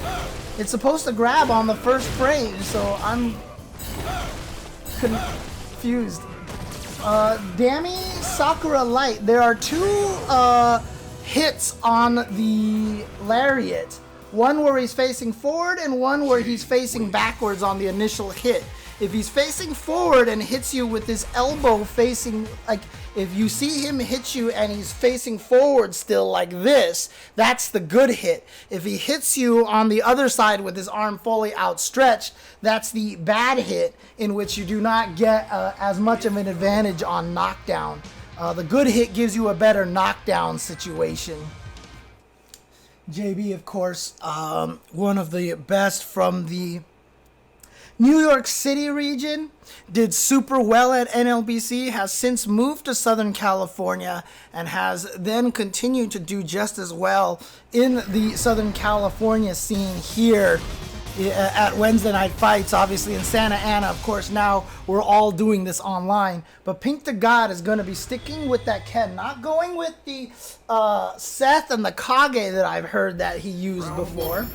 It's supposed to grab on the first frame, so I'm confused. Dammy, Sakura Light. There are 2 hits on the lariat. One where he's facing forward and one where he's facing backwards on the initial hit. If he's facing forward and hits you with his elbow facing, like, if you see him hit you and he's facing forward still like this, that's the good hit. If he hits you on the other side with his arm fully outstretched, that's the bad hit, in which you do not get as much of an advantage on knockdown. The good hit gives you a better knockdown situation. JB, of course, one of the best from the New York City region, did super well at NLBC, has since moved to Southern California, and has then continued to do just as well in the Southern California scene here at Wednesday Night Fights, obviously in Santa Ana. Of course, now we're all doing this online, but Pink to God is going to be sticking with that Ken, not going with the Seth and the Kage that I've heard that he used before.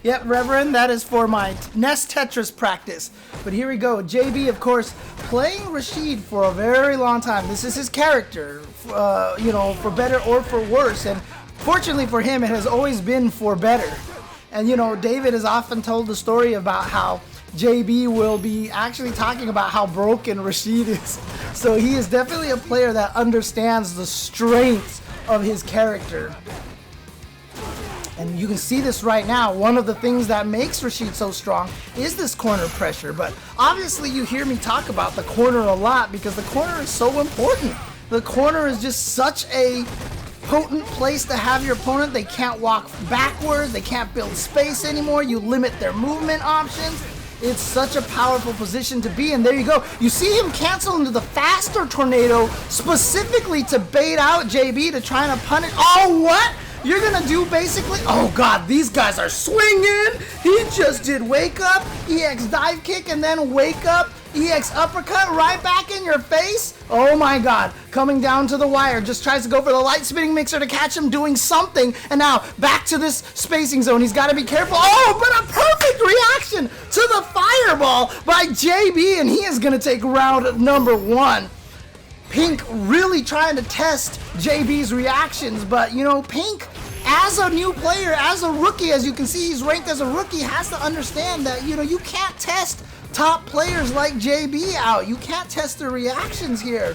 Yep, Reverend, that is for my Nest Tetris practice. But here we go. JB, of course, playing Rashid for a very long time. This is his character, you know, for better or for worse. And fortunately for him, it has always been for better. And, you know, David has often told the story about how JB will be actually talking about how broken Rashid is. So he is definitely a player that understands the strengths of his character. And you can see this right now. One of the things that makes Rashid so strong is this corner pressure. But obviously you hear me talk about the corner a lot because the corner is so important. The corner is just such a potent place to have your opponent. They can't walk backwards. They can't build space anymore. You limit their movement options. It's such a powerful position to be in. There you go. You see him cancel into the faster tornado specifically to bait out JB to try and punish. Oh, what? You're gonna do basically, oh god, these guys are swinging. He just did wake up, EX dive kick, and then wake up, EX uppercut right back in your face. Oh my god, coming down to the wire, just tries to go for the light spinning mixer to catch him doing something, and now back to this spacing zone. He's got to be careful. Oh, but a perfect reaction to the fireball by JB, and he is gonna take round number 1. Pink really trying to test JB's reactions, but you know, Pink, as a new player, as a rookie, as you can see, he's ranked as a rookie, has to understand that, you know, you can't test top players like JB out. You can't test their reactions here.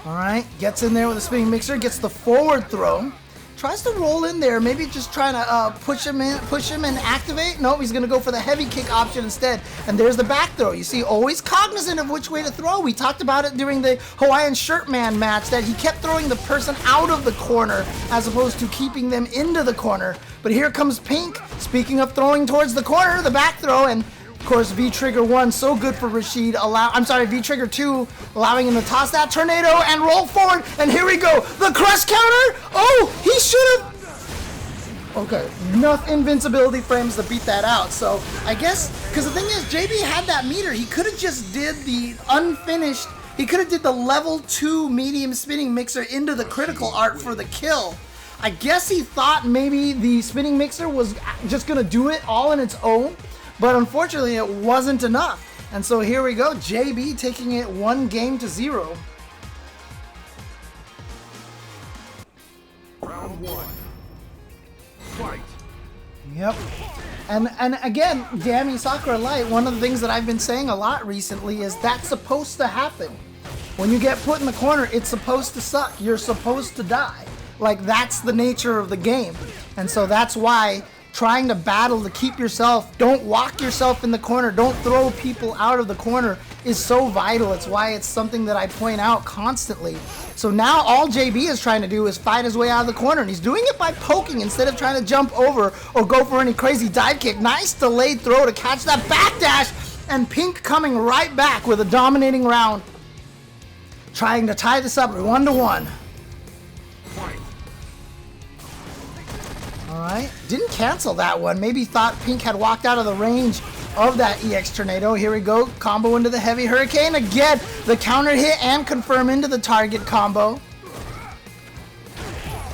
All right, gets in there with a spinning mixer, gets the forward throw, Tries to roll in there, maybe just trying to push him and activate. No, he's gonna go for the heavy kick option instead. And there's the back throw. You see, always cognizant of which way to throw. We talked about it during the HawaiianShirtMan match that he kept throwing the person out of the corner as opposed to keeping them into the corner. But here comes Pink. Speaking of throwing towards the corner, the back throw, and of course, V-Trigger 1, so good for Rashid. V-Trigger 2, allowing him to toss that tornado and roll forward. And here we go. The crush counter. Oh, he should have. Okay, enough invincibility frames to beat that out. So I guess, because the thing is, JB had that meter. He could have just did the unfinished. He could have did the level 2 medium spinning mixer into the critical art for the kill. I guess he thought maybe the spinning mixer was just going to do it all in its own. But unfortunately, it wasn't enough. And so here we go, JB taking it 1-0. Round 1. Fight. Yep. And again, Dammy Sakura Light, one of the things that I've been saying a lot recently is that's supposed to happen. When you get put in the corner, it's supposed to suck. You're supposed to die. Like, that's the nature of the game. And so that's why trying to battle to keep yourself, don't lock yourself in the corner, don't throw people out of the corner is so vital. It's why it's something that I point out constantly. So now all JB is trying to do is fight his way out of the corner, and he's doing it by poking instead of trying to jump over or go for any crazy dive kick. Nice delayed throw to catch that backdash, and Pink coming right back with a dominating round, trying to tie this up 1-1. Alright, didn't cancel that one. Maybe thought Pink had walked out of the range of that EX Tornado. Here we go, combo into the Heavy Hurricane. Again, the counter hit and confirm into the target combo.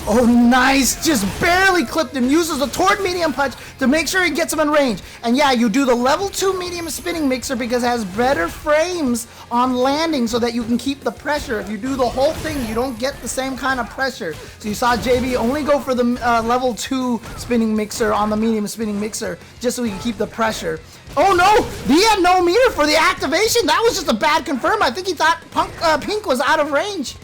Oh, nice, just barely clipped him. Uses a toward medium punch to make sure he gets him in range. And yeah, you do the level 2 medium spinning mixer because it has better frames on landing so that you can keep the pressure. If you do the whole thing, you don't get the same kind of pressure. So you saw JB only go for the level 2 spinning mixer on the medium spinning mixer just so he can keep the pressure. Oh no, he had no meter for the activation. That was just a bad confirm. I think he thought Pink was out of range.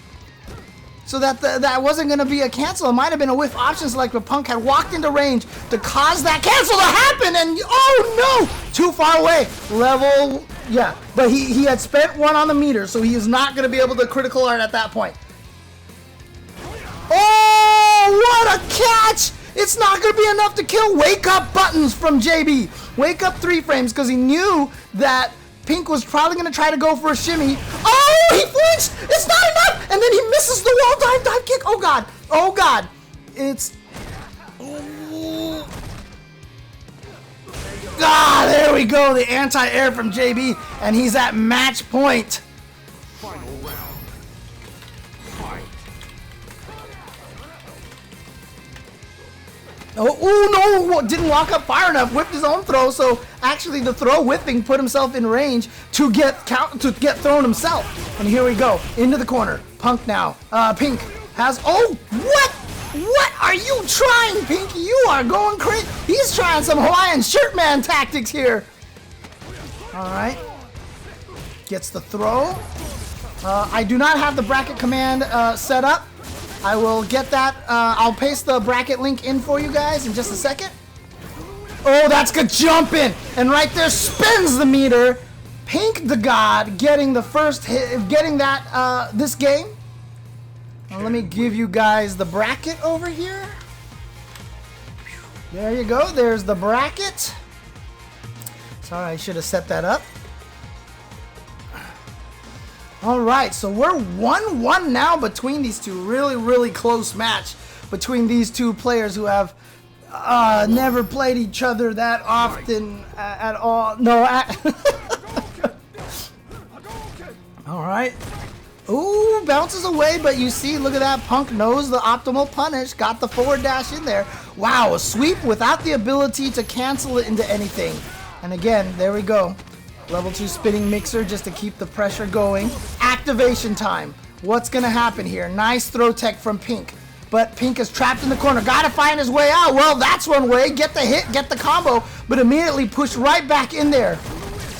So that wasn't going to be a cancel. It might have been a whiff option select, but Punk had walked into range to cause that cancel to happen, and oh no! Too far away. Level, yeah. But he had spent one on the meter, so he is not going to be able to critical art at that point. Oh, what a catch! It's not going to be enough to kill. Wake up buttons from JB. Wake up 3 frames, because he knew that Pink was probably going to try to go for a shimmy. Oh, he flinched! It's not enough! And then he misses the wall dive kick. Oh, God. Oh, God. It's... Oh. Ah, there we go. The anti-air from JB. And he's at match point. Final round. Fight. Oh, no, didn't walk up far enough, whipped his own throw, so actually the throw whipping put himself in range to get thrown himself. And here we go, into the corner. Punk now. Pink has, oh, what are you trying, Pink? You are going crazy. He's trying some HawaiianShirtMan tactics here. All right. Gets the throw. I do not have the bracket command set up. I will get that. I'll paste the bracket link in for you guys in just a second. Oh, that's good jumping. And right there spins the meter. Pink the God getting the first hit, getting that this game. Now, let me give you guys the bracket over here. There you go. There's the bracket. Sorry, I should have set that up. All right, so we're 1-1 now between these two. Really, really close match between these two players who have never played each other that often at all. No. All right. Ooh, bounces away, but you see, look at that. Punk knows the optimal punish. Got the forward dash in there. Wow, a sweep without the ability to cancel it into anything. And again, there we go. Level 2 spinning mixer just to keep the pressure going. Activation time. What's going to happen here? Nice throw tech from Pink. But Pink is trapped in the corner. Got to find his way out. Well, that's one way. Get the hit, get the combo, but immediately push right back in there.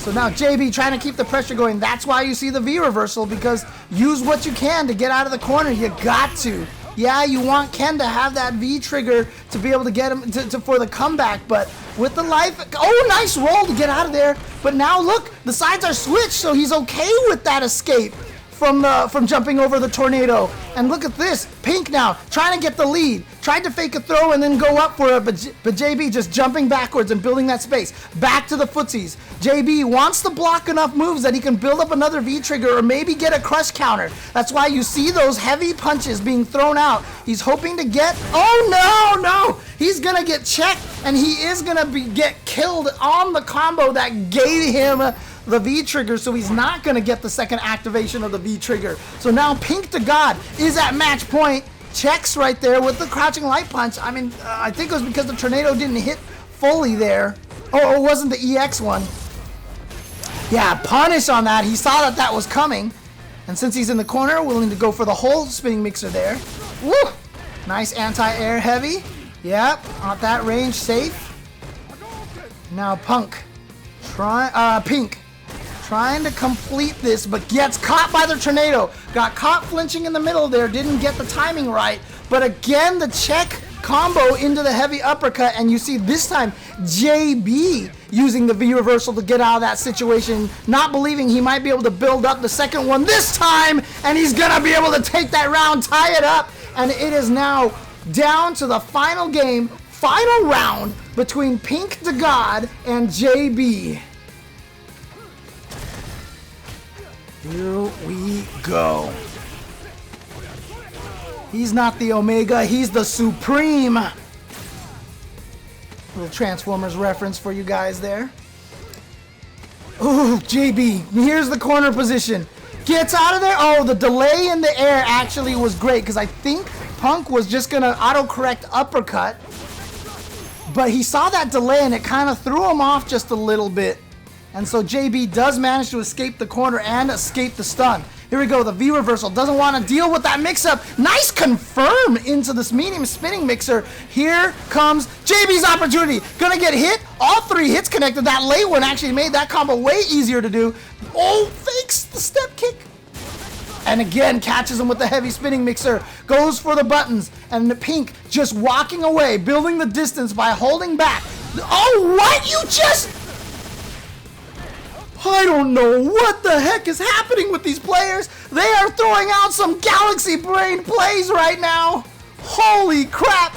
So now JB trying to keep the pressure going. That's why you see the V reversal, because use what you can to get out of the corner. You got to. Yeah, you want Ken to have that V trigger to be able to get him for the comeback, but with the life, oh, nice roll to get out of there. But now look, the sides are switched, so he's okay with that escape from jumping over the tornado. And look at this, Pink now trying to get the lead. Tried to fake a throw and then go up for it, but JB just jumping backwards and building that space. Back to the footsies. JB wants to block enough moves that he can build up another V trigger or maybe get a crush counter. That's why you see those heavy punches being thrown out. He's hoping to get, oh no, he's gonna get checked and he is gonna get killed on the combo that gave him the V trigger, so he's not gonna get the second activation of the V trigger. So now Pink to God is at match point. Checks right there with the crouching light punch. I mean, I think it was because the tornado didn't hit fully there. Oh, it wasn't the EX one. Yeah, punish on that. He saw that was coming. And since he's in the corner, willing to go for the whole spinning mixer there. Woo! Nice anti-air heavy. Yep, at that range, safe. Now Pink. Trying to complete this, but gets caught by the tornado. Got caught flinching in the middle there, didn't get the timing right. But again, the check combo into the heavy uppercut, and you see this time JB using the V reversal to get out of that situation, not believing he might be able to build up the second one this time, and he's gonna be able to take that round, tie it up, and it is now down to the final game, final round between Pink to God and JB. Here we go. He's not the Omega, he's the Supreme. Little Transformers reference for you guys there. Ooh, JB, here's the corner position. Gets out of there. Oh, the delay in the air actually was great because I think Punk was just gonna autocorrect uppercut. But he saw that delay and it kind of threw him off just a little bit. And so JB does manage to escape the corner and escape the stun. Here we go, the V reversal. Doesn't want to deal with that mix-up. Nice confirm into this medium spinning mixer. Here comes JB's opportunity. Gonna get hit. All three hits connected. That late one actually made that combo way easier to do. Oh, fakes the step kick. And again, catches him with the heavy spinning mixer. Goes for the buttons. And the Pink just walking away, building the distance by holding back. Oh, what? You just... I don't know what the heck is happening with these players. They are throwing out some galaxy brain plays right now. Holy crap.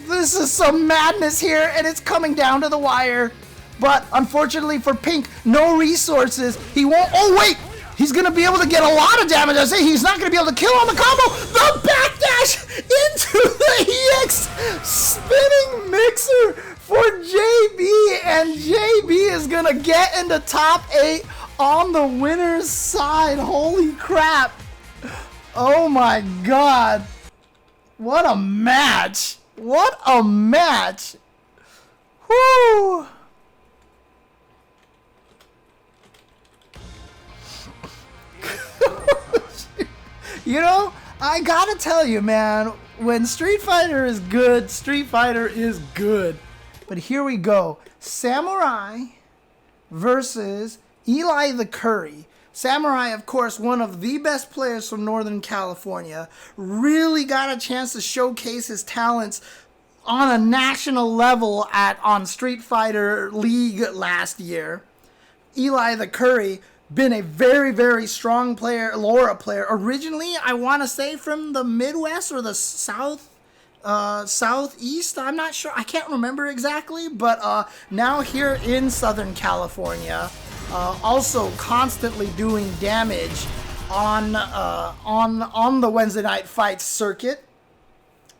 This is some madness here, and it's coming down to the wire. But unfortunately for Pink, no resources. He won't. Oh, wait. He's going to be able to get a lot of damage. I say he's not going to be able to kill on the combo. The backdash into the EX spinning mixer for JB, and JB is gonna get into top 8 on the winner's side. Holy crap. Oh my god. What a match. What a match. Whoo. You know, I gotta tell you, man, when Street Fighter is good, Street Fighter is good. But here we go. Samurai versus EliTheCurry. Samurai, of course, one of the best players from Northern California. Really got a chance to showcase his talents on a national level on Street Fighter League last year. EliTheCurry, been a very, very strong player, Laura player. Originally, I want to say from the Midwest or the Southeast, I'm not sure, I can't remember exactly, but now here in Southern California, also constantly doing damage on the Wednesday night fight circuit.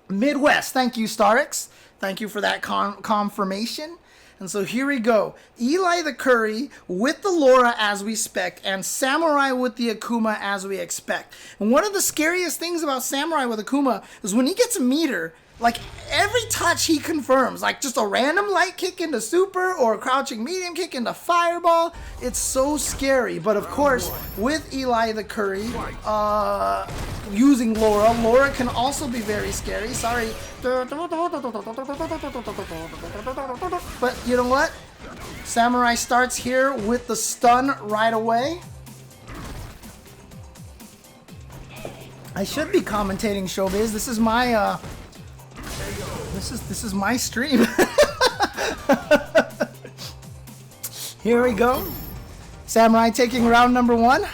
Midwest, thank you, Starix, thank you for that confirmation. And so here we go. EliTheCurry with the Laura as we expect, and Samurai with the Akuma as we expect. And one of the scariest things about Samurai with Akuma is when he gets a meter, like every touch he confirms, like just a random light kick into super or a crouching medium kick into fireball. It's so scary. But of course, with EliTheCurry, using Laura can also be very scary. Sorry. But you know what? Samurai starts here with the stun right away. I should be commentating showbiz. This is my this is my stream. Here we go. Samurai taking round number 1.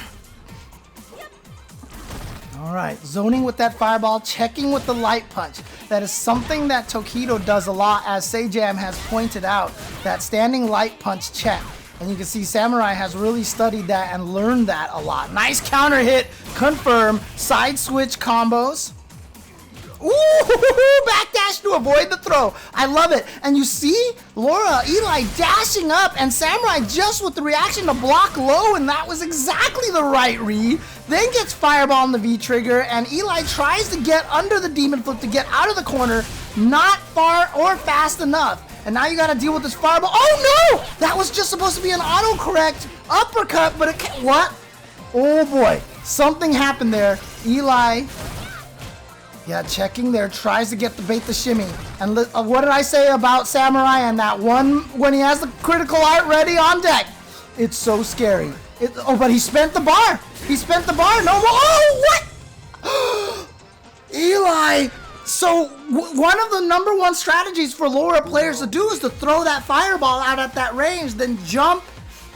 All right, zoning with that fireball, checking with the light punch. That is something that Tokido does a lot, as Sejam has pointed out, that standing light punch check. And you can see Samurai has really studied that and learned that a lot. Nice counter hit, confirm, side switch combos. Ooh, backdash to avoid the throw. I love it. And you see Laura, Eli dashing up, and Samurai just with the reaction to block low, and that was exactly the right read. Then gets fireball on the V trigger, and Eli tries to get under the demon flip to get out of the corner. Not far or fast enough. And now you gotta deal with this fireball. Oh no! That was just supposed to be an autocorrect uppercut, but it can't. What? Oh boy. Something happened there. Eli. Yeah, checking there, tries to get the bait the shimmy. And what did I say about Samurai and that one when he has the critical art ready on deck? It's so scary. Oh, but he spent the bar. He spent the bar. No more. Oh, what? Eli. So one of the #1 strategies for Laura players to do is to throw that fireball out at that range, then jump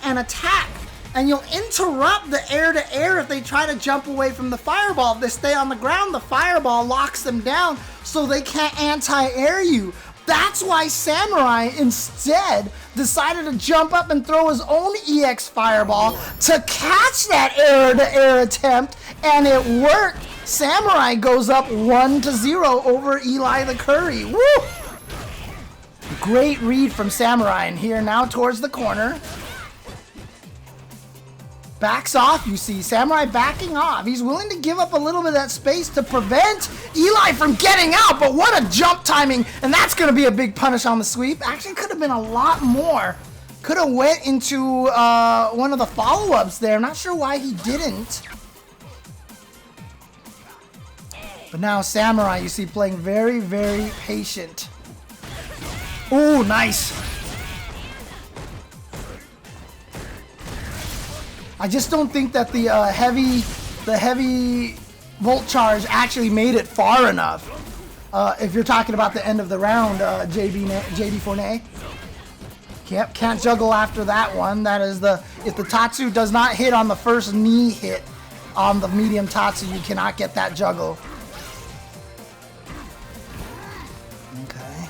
and attack. And you'll interrupt the air-to-air if they try to jump away from the fireball. If they stay on the ground, the fireball locks them down so they can't anti-air you. That's why Samurai instead decided to jump up and throw his own EX fireball to catch that air-to-air attempt, and it worked. Samurai goes up 1-0 over EliTheCurry. Woo! Great read from Samurai, and here now towards the corner. Backs off, you see. Samurai backing off. He's willing to give up a little bit of that space to prevent Eli from getting out, but what a jump timing, and that's going to be a big punish on the sweep. Actually, could have been a lot more. Could have went into one of the follow-ups there. I'm not sure why he didn't. But now Samurai, you see, playing very, very patient. Ooh, nice. I just don't think that the heavy volt charge actually made it far enough. If you're talking about the end of the round, JD Fournet. Yep, can't juggle after that one. That is if the Tatsu does not hit on the first knee hit on the medium Tatsu, you cannot get that juggle. Okay.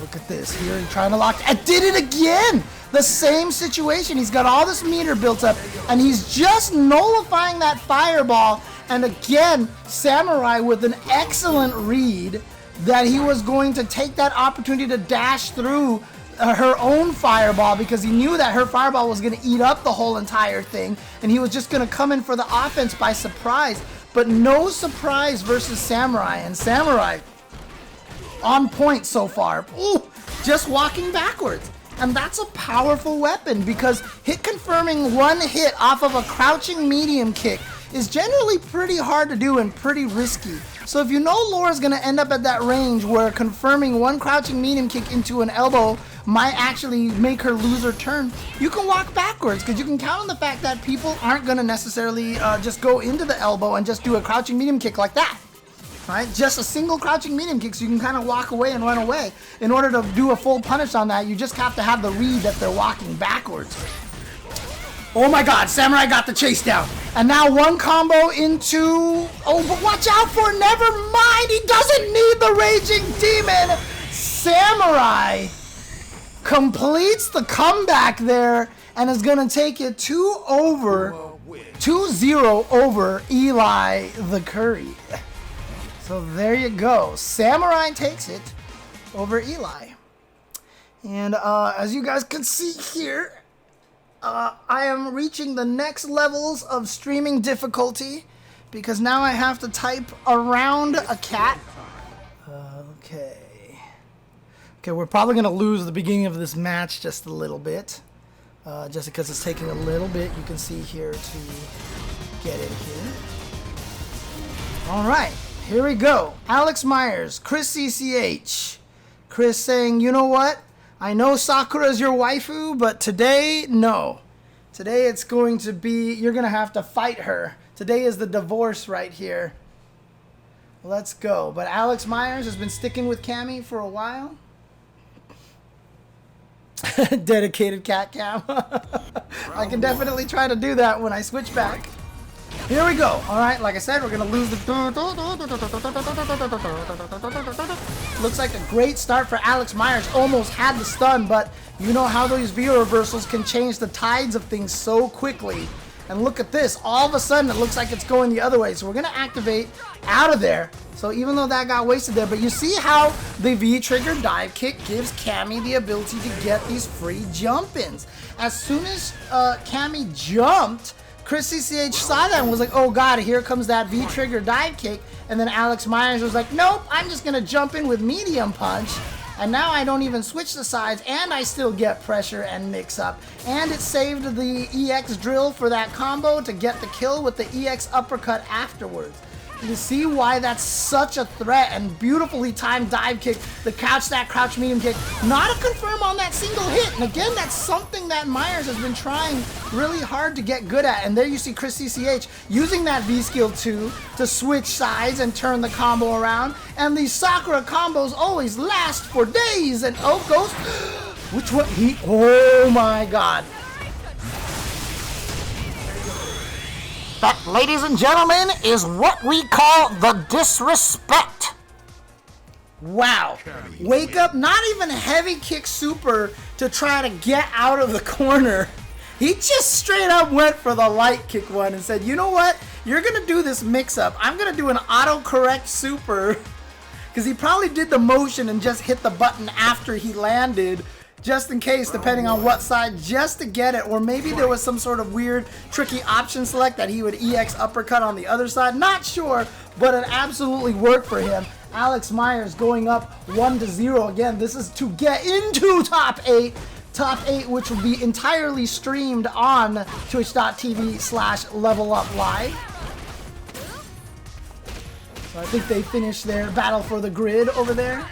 Look at this here. He's trying to lock. I did it again! The same situation. He's got all this meter built up, and he's just nullifying that fireball. And again, Samurai with an excellent read that he was going to take that opportunity to dash through her own fireball, because he knew that her fireball was going to eat up the whole entire thing, and he was just going to come in for the offense by surprise. But no surprise versus Samurai, and Samurai on point so far. Ooh, just walking backwards. And that's a powerful weapon, because hit confirming one hit off of a crouching medium kick is generally pretty hard to do and pretty risky. So if you know Laura's going to end up at that range where confirming one crouching medium kick into an elbow might actually make her lose her turn, you can walk backwards, because you can count on the fact that people aren't going to necessarily just go into the elbow and just do a crouching medium kick like that. Right? Just a single crouching medium kick, so you can kind of walk away and run away. In order to do a full punish on that, you just have to have the read that they're walking backwards. Oh my god, Samurai got the chase down. And now one combo into... Oh, but watch out for it. Never mind. He doesn't need the Raging Demon. Samurai completes the comeback there and is going to take it 2-0 over EliTheCurry. So there you go. Samurai takes it over Eli. And as you guys can see here, I am reaching the next levels of streaming difficulty, because now I have to type around a cat. Okay. Okay, we're probably going to lose the beginning of this match just a little bit. Just because it's taking a little bit, you can see here, to get in here. All right. Here we go. Alex Myers, ChrisCCH. Chris saying, you know what? I know Sakura's your waifu, but today, no. Today it's going to be, you're going to have to fight her. Today is the divorce right here. Let's go. But Alex Myers has been sticking with Cammy for a while. Dedicated cat cam. I can definitely try to do that when I switch back. Here we go. All right, like I said, we're going to lose the... Looks like a great start for Alex Myers. Almost had the stun, but you know how those view reversals can change the tides of things so quickly. And look at this. All of a sudden, it looks like it's going the other way. So we're going to activate out of there. So even though that got wasted there, but you see how the V-trigger dive kick gives Cammy the ability to get these free jump-ins. As soon as Cammy jumped, ChrisCCH saw that and was like, oh god, here comes that V-trigger dive kick. And then Alex Myers was like, nope, I'm just going to jump in with medium punch. And now I don't even switch the sides, and I still get pressure and mix up. And it saved the EX drill for that combo to get the kill with the EX uppercut afterwards. You see why that's such a threat, and beautifully timed dive kick, the couch stack, crouch medium kick, not a confirm on that single hit. And again, that's something that Myers has been trying really hard to get good at. And there you see ChrisCCH using that V skill 2 to switch sides and turn the combo around. And these Sakura combos always last for days. And oh, Ghost, which one? Oh my god. That, ladies and gentlemen, is what we call the disrespect. Wow. Wake up, not even heavy kick super to try to get out of the corner. He just straight up went for the light kick one and said, you know what? You're going to do this mix up. I'm going to do an autocorrect super. Because he probably did the motion and just hit the button after he landed. Just in case, depending on what side, just to get it. Or maybe there was some sort of weird, tricky option select that he would EX uppercut on the other side. Not sure, but it absolutely worked for him. Alex Myers going up 1-0 again. This is to get into top 8. Top 8, which will be entirely streamed on twitch.tv/leveluplive. So I think they finished their battle for the grid over there.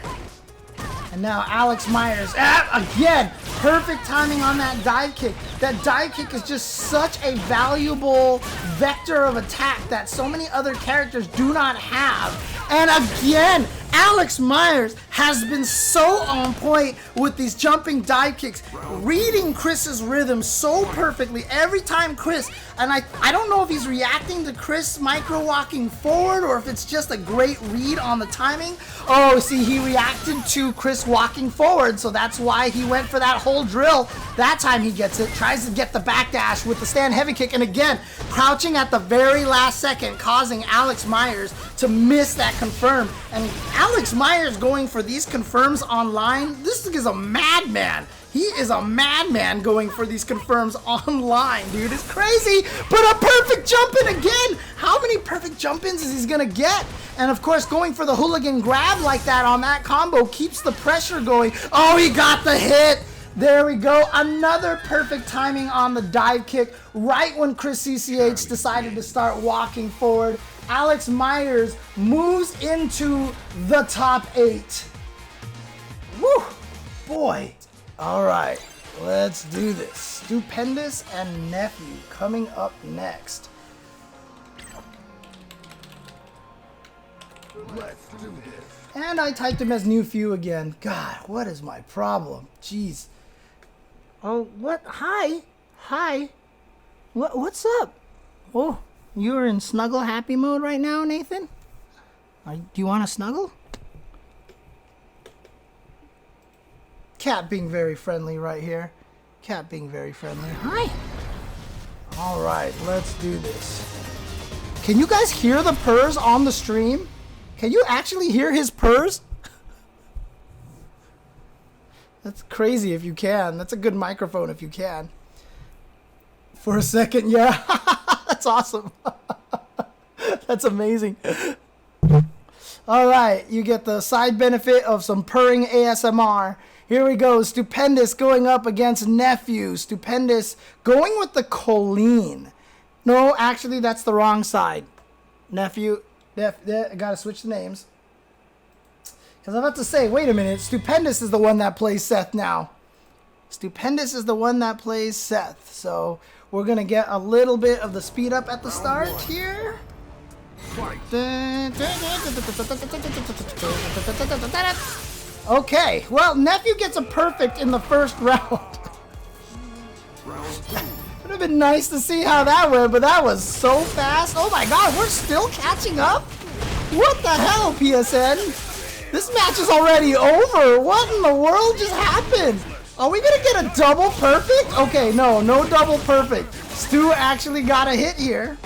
And now Alex Myers, again, perfect timing on that dive kick. That dive kick is just such a valuable vector of attack that so many other characters do not have. And again, Alex Myers has been so on point with these jumping dive kicks, reading Chris's rhythm so perfectly every time Chris, and I don't know if he's reacting to Chris micro walking forward or if it's just a great read on the timing. Oh, see, he reacted to Chris walking forward, so that's why he went for that whole drill. That time he gets it, tries to get the backdash with the stand heavy kick, and again, crouching at the very last second, causing Alex Myers to miss that confirm. And Alex Myers going for these confirms online, this is a madman. He is a madman going for these confirms online, dude. It's crazy, but a perfect jump in again. How many perfect jump ins is he gonna get? And of course, going for the hooligan grab like that on that combo keeps the pressure going. Oh, he got the hit. There we go. Another perfect timing on the dive kick right when ChrisCCH decided to start walking forward. Alex Myers moves into the top 8. Woo! Boy. All right, let's do this. Stupendous and Nephew coming up next. Let's do this. And I typed him as Nephew again. God, what is my problem? Jeez. Oh, what? Hi. Hi. What's up? Oh, you're in snuggle happy mode right now, Nathan? Do you want to snuggle? Cat being very friendly right here. Cat being very friendly. Hi. All right, let's do this. Can you guys hear the purrs on the stream? Can you actually hear his purrs? That's crazy if you can. That's a good microphone if you can. For a second, yeah. That's awesome. That's amazing. All right, you get the side benefit of some purring ASMR. Here we go. Stupendous going up against Nephew. Stupendous going with the Kolin. No, actually, that's the wrong side. Nephew. I gotta switch the names. Because I'm about to say, wait a minute. Stupendous is the one that plays Seth now. Stupendous is the one that plays Seth. So we're going to get a little bit of the speed up at the start here. Okay, well, Nephew gets a perfect in the first round. Would have been nice to see how that went, but that was so fast. Oh my god, we're still catching up? What the hell, PSN? This match is already over. What in the world just happened? Are we gonna get a double perfect? Okay, no double perfect. Stu actually got a hit here.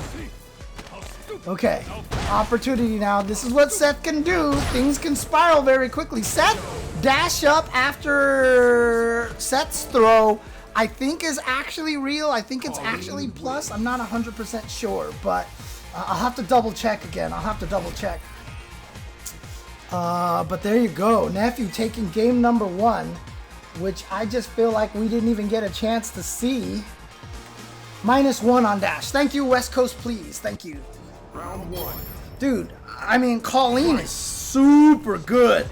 Okay, opportunity now. This is what Seth can do. Things can spiral very quickly. Seth dash up after Seth's throw, I think is actually real. I think it's actually plus. I'm not 100% sure, but I'll have to double check again. I'll have to double check. But there you go. Nephew taking game number 1, which I just feel like we didn't even get a chance to see. -1 on dash. Thank you, West Coast, please. Thank you. Round 1. Dude, I mean, Kolin is super good.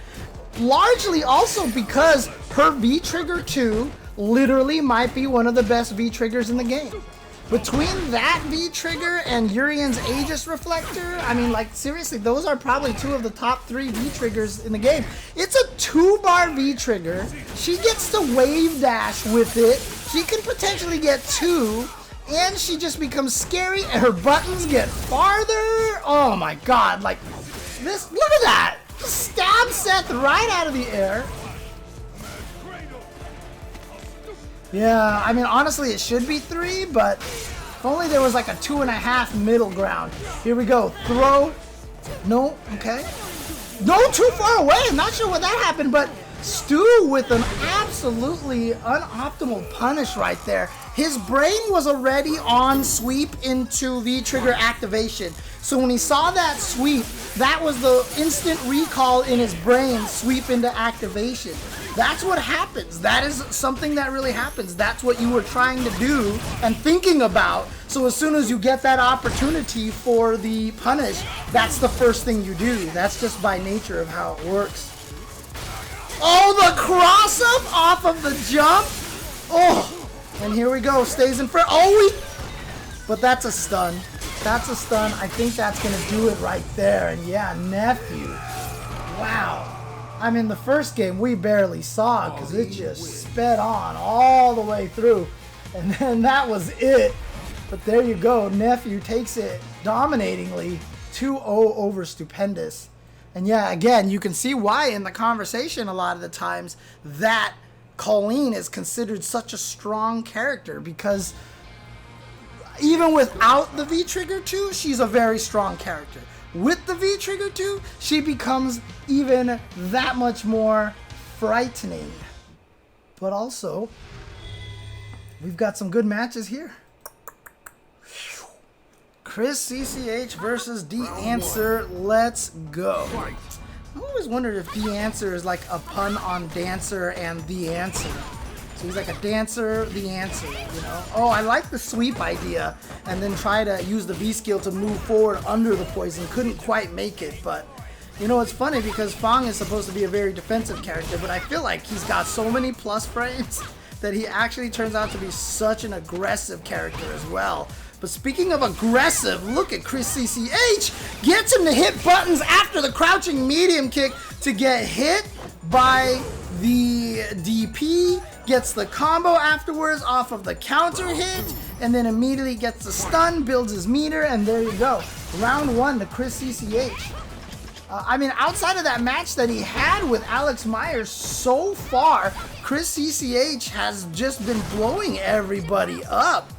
Largely also because her V-Trigger 2 literally might be one of the best V-Triggers in the game. Between that V-Trigger and Urien's Aegis Reflector, I mean, like, seriously, those are probably 2 of the top 3 V-Triggers in the game. It's a 2-bar V-Trigger. She gets to wave dash with it. She can potentially get 2. And she just becomes scary, and her buttons get farther. Oh my god, like this, look at that! Stab Seth right out of the air. Yeah, I mean, honestly, it should be 3, but if only there was like a 2.5 middle ground. Here we go, throw. No, okay. No, too far away, I'm not sure what that happened, but Stu with an absolutely unoptimal punish right there. His brain was already on sweep into V-Trigger activation. So when he saw that sweep, that was the instant recall in his brain, sweep into activation. That's what happens. That is something that really happens. That's what you were trying to do and thinking about. So as soon as you get that opportunity for the punish, that's the first thing you do. That's just by nature of how it works. Oh, the cross-up off of the jump. Oh, and here we go. Stays in front. Oh, but that's a stun. That's a stun. I think that's going to do it right there. And yeah, Nephew. Wow. I mean, the first game we barely saw because it just sped on all the way through. And then that was it. But there you go. Nephew takes it dominatingly 2-0 over Stupendous. And yeah, again, you can see why in the conversation a lot of the times that Kolin is considered such a strong character, because even without the V-Trigger 2, she's a very strong character. With the V-Trigger 2, she becomes even that much more frightening. But also, we've got some good matches here. ChrisCCH versus D-Answer. Let's go. I always wondered if D-Answer is like a pun on Dancer and The Answer. So he's like a dancer, the answer, you know? Oh, I like the sweep idea, and then try to use the V-skill to move forward under the poison. Couldn't quite make it, but you know, it's funny because F.A.N.G is supposed to be a very defensive character, but I feel like he's got so many plus frames that he actually turns out to be such an aggressive character as well. But speaking of aggressive, look at ChrisCCH. Gets him to hit buttons after the crouching medium kick to get hit by the DP. Gets the combo afterwards off of the counter hit. And then immediately gets the stun, builds his meter, and there you go. Round 1 to ChrisCCH. I mean, outside of that match that he had with Alex Myers, so far, ChrisCCH has just been blowing everybody up.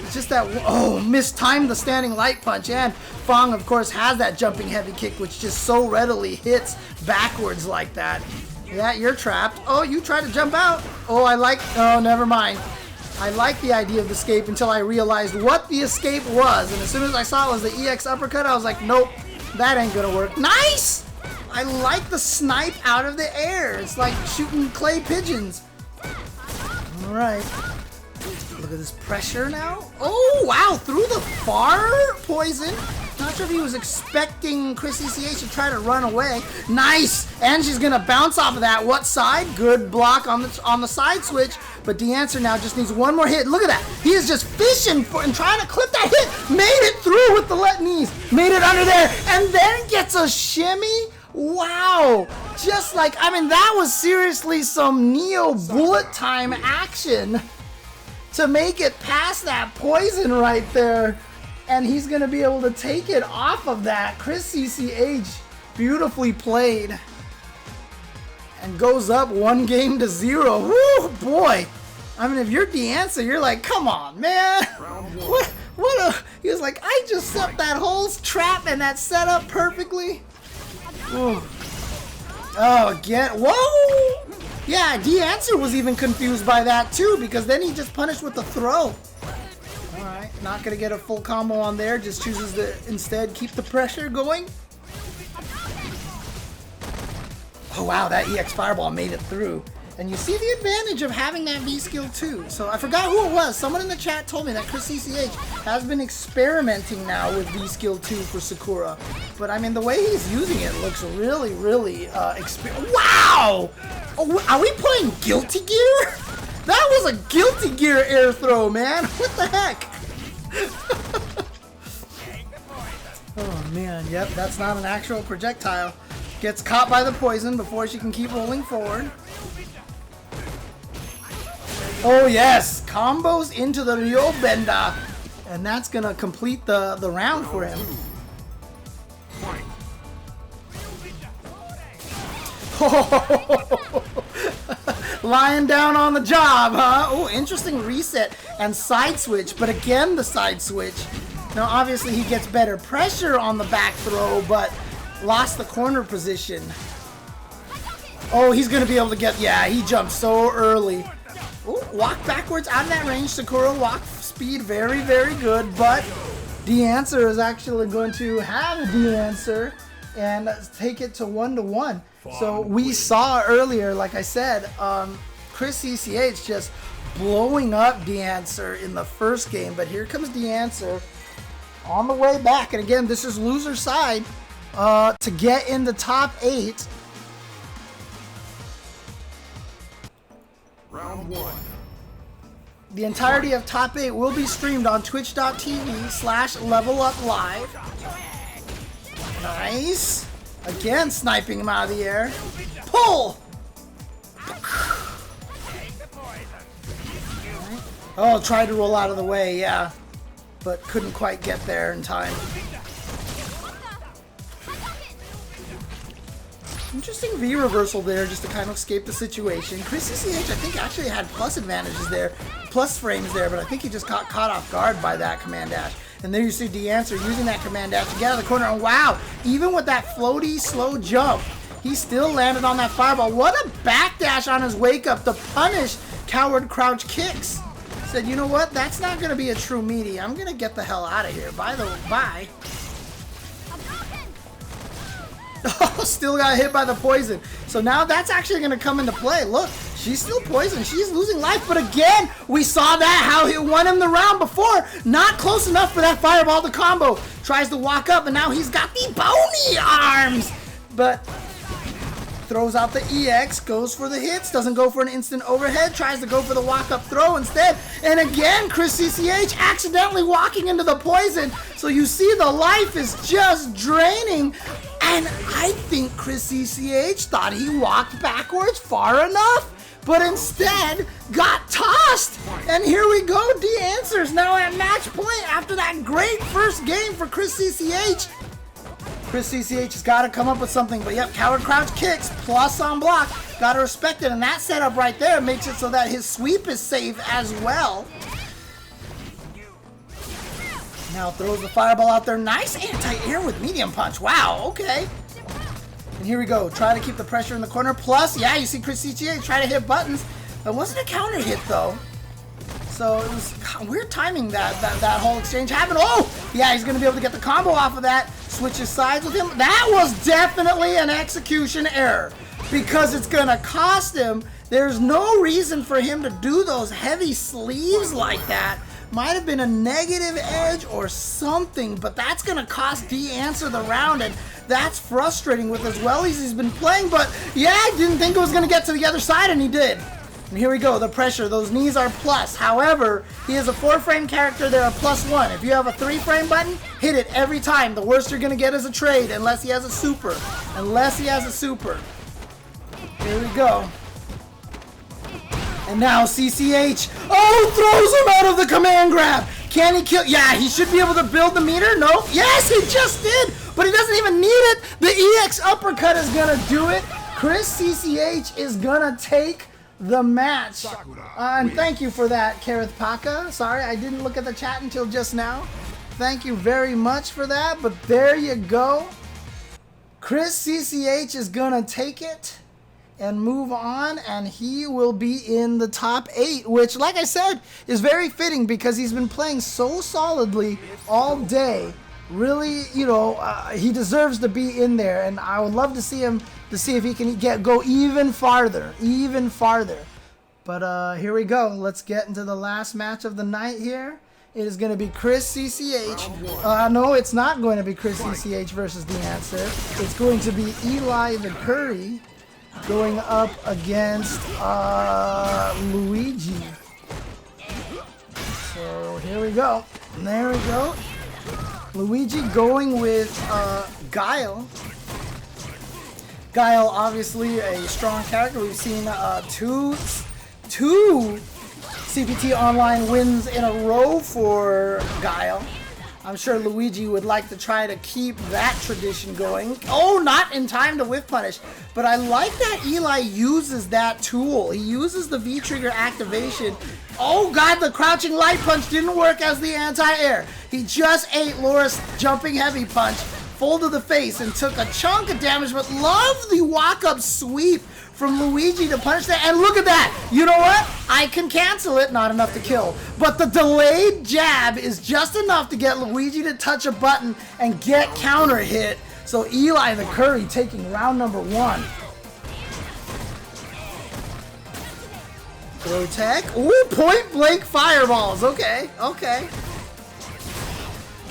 It's just that, oh, mistimed the standing light punch, and F.A.N.G, of course, has that jumping heavy kick, which just so readily hits backwards like that. Yeah, you're trapped. Oh, you try to jump out. Oh, oh, never mind. I like the idea of escape until I realized what the escape was, and as soon as I saw it was the EX uppercut, I was like, nope, that ain't gonna work. Nice! I like the snipe out of the air. It's like shooting clay pigeons. All right. Look at this pressure now. Oh, wow, through the far poison. not sure if he was expecting ChrisCCH to try to run away. Nice! And she's gonna bounce off of that. What side? Good block on the side switch. But DeAnswer now just needs one more hit. Look at that. He is just fishing for and trying to clip that hit. Made it through with the let knees. Made it under there. And then gets a shimmy. Wow. Just like, I mean, that was seriously some Neo bullet time action to make it past that poison right there. And he's going to be able to take it off of that. ChrisCCH beautifully played. And goes up 1-0. Woo, boy. I mean, if you're DeAnswer, you're like, come on, man. He was like, I just set that whole trap and that set up perfectly. Ooh. Oh, whoa. Yeah, DeAnswer was even confused by that too, because then he just punished with the throw. Alright, not going to get a full combo on there, just chooses to instead keep the pressure going. Oh wow, that EX Fireball made it through. And you see the advantage of having that V skill too. So I forgot who it was. Someone in the chat told me that ChrisCCH has been experimenting now with V skill 2 for Sakura. But I mean, the way he's using it looks really, really wow! Oh, are we playing Guilty Gear? That was a Guilty Gear air throw, man. What the heck? Oh man, yep, that's not an actual projectile. Gets caught by the poison before she can keep rolling forward. Oh yes, combos into the Ryo Benda. And that's gonna complete the round for him. Lying down on the job, huh? Oh, interesting reset and side switch, but again the side switch. Now obviously he gets better pressure on the back throw, but lost the corner position. Oh, he's gonna be able to get, yeah, he jumped so early. Ooh, walk backwards out of that range. Sakura walk speed very, very good, but DeAnswer is actually going to have a DeAnswer and take it to 1-1. So we saw earlier, like I said, ChrisCCH just blowing up DeAnswer in the first game, but here comes DeAnswer on the way back. And again, this is loser side to get in the top 8. Round 1. The entirety of top 8 will be streamed on twitch.tv/leveluplive. Nice. Again, sniping him out of the air. Pull! Oh, tried to roll out of the way, yeah. But couldn't quite get there in time. Interesting V reversal there just to kind of escape the situation. ChrisCCH, I think, actually had plus advantages there, plus frames there, but I think he just got caught off guard by that command dash. And there you see DeAnswer using that command dash to get out of the corner. And wow, even with that floaty slow jump, he still landed on that fireball. What a backdash on his wake up to punish coward crouch kicks. Said, you know what? That's not going to be a true meaty. I'm going to get the hell out of here. Bye. Oh, still got hit by the poison. So now that's actually going to come into play. Look, she's still poisoned. She's losing life. But again, we saw that, how he won him the round before. Not close enough for that fireball to combo. Tries to walk up, and now he's got the bony arms. But throws out the EX, goes for the hits, doesn't go for an instant overhead, tries to go for the walk-up throw instead. And again, ChrisCCH accidentally walking into the poison. So you see the life is just draining. And I think ChrisCCH thought he walked backwards far enough, but instead got tossed. And here we go, DeAnswer's now at match point after that great first game for ChrisCCH. ChrisCCH has got to come up with something, but yep, coward crouch kicks plus on block. Got to respect it, and that setup right there makes it so that his sweep is safe as well. Now throws the fireball out there. Nice anti-air with medium punch. Wow, okay. And here we go. Try to keep the pressure in the corner. Plus, yeah, you see ChrisCCH try to hit buttons. It wasn't a counter hit, though. So it was weird timing that whole exchange happened. Oh, yeah, he's going to be able to get the combo off of that. Switches sides with him. That was definitely an execution error because it's going to cost him. There's no reason for him to do those heavy sleeves like that. Might have been a negative edge or something, but that's going to cost D answer the round, and that's frustrating with as well as he's been playing. But yeah, I didn't think it was going to get to the other side, and he did. And here we go, the pressure. Those knees are plus. However, he is a 4-frame character. They're a +1. If you have a 3-frame button, hit it every time. The worst you're going to get is a trade, unless he has a super. Unless he has a super. Here we go. And now CCH. Oh, throws him out of the command grab. Can he kill? Yeah, he should be able to build the meter. No. Yes, he just did. But he doesn't even need it. The EX uppercut is going to do it. ChrisCCH is going to take the match. And thank you for that, Kareth Paka. Sorry, I didn't look at the chat until just now. Thank you very much for that. But there you go. ChrisCCH is going to take it and move on, and he will be in the top 8, which, like I said, is very fitting because he's been playing so solidly all day. Really, you know, he deserves to be in there, and I would love to see him to see if he can go even farther. But here we go. Let's get into the last match of the night here. It is going to be ChrisCCH. No, it's not going to be ChrisCCH versus the answer. It's going to be EliTheCurry going up against Luigi. So here we go. And there we go. Luigi going with Guile. Guile, obviously a strong character. We've seen two CPT Online wins in a row for Guile. I'm sure Luigi would like to try to keep that tradition going. Oh, not in time to whiff punish. But I like that Eli uses that tool. He uses the V-trigger activation. Oh god, the crouching light punch didn't work as the anti-air. He just ate Laura's jumping heavy punch, folded the face, and took a chunk of damage, but love the walk-up sweep from Luigi to punish that. And look at that. You know what? I can cancel it. Not enough to kill. But the delayed jab is just enough to get Luigi to touch a button and get counter hit. So EliTheCurry taking round number 1. Throw tech. Ooh, point blank fireballs. Okay, okay.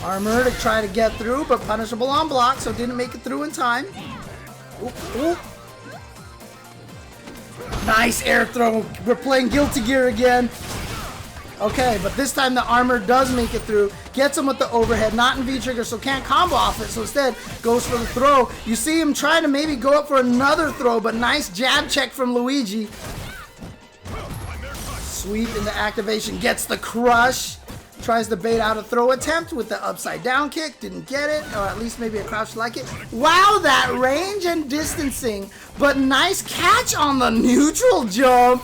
Armor to try to get through, but punishable on block, so didn't make it through in time. Ooh, ooh. Nice air throw. We're playing Guilty Gear again. Okay, but this time the armor does make it through. Gets him with the overhead, not in V-trigger, so can't combo off it. So instead, goes for the throw. You see him trying to maybe go up for another throw, but nice jab check from Luigi. Sweep into activation, gets the crush. Tries to bait out a throw attempt with the upside down kick. Didn't get it, or at least maybe a crouch like it. Wow, that range and distancing, but nice catch on the neutral jump.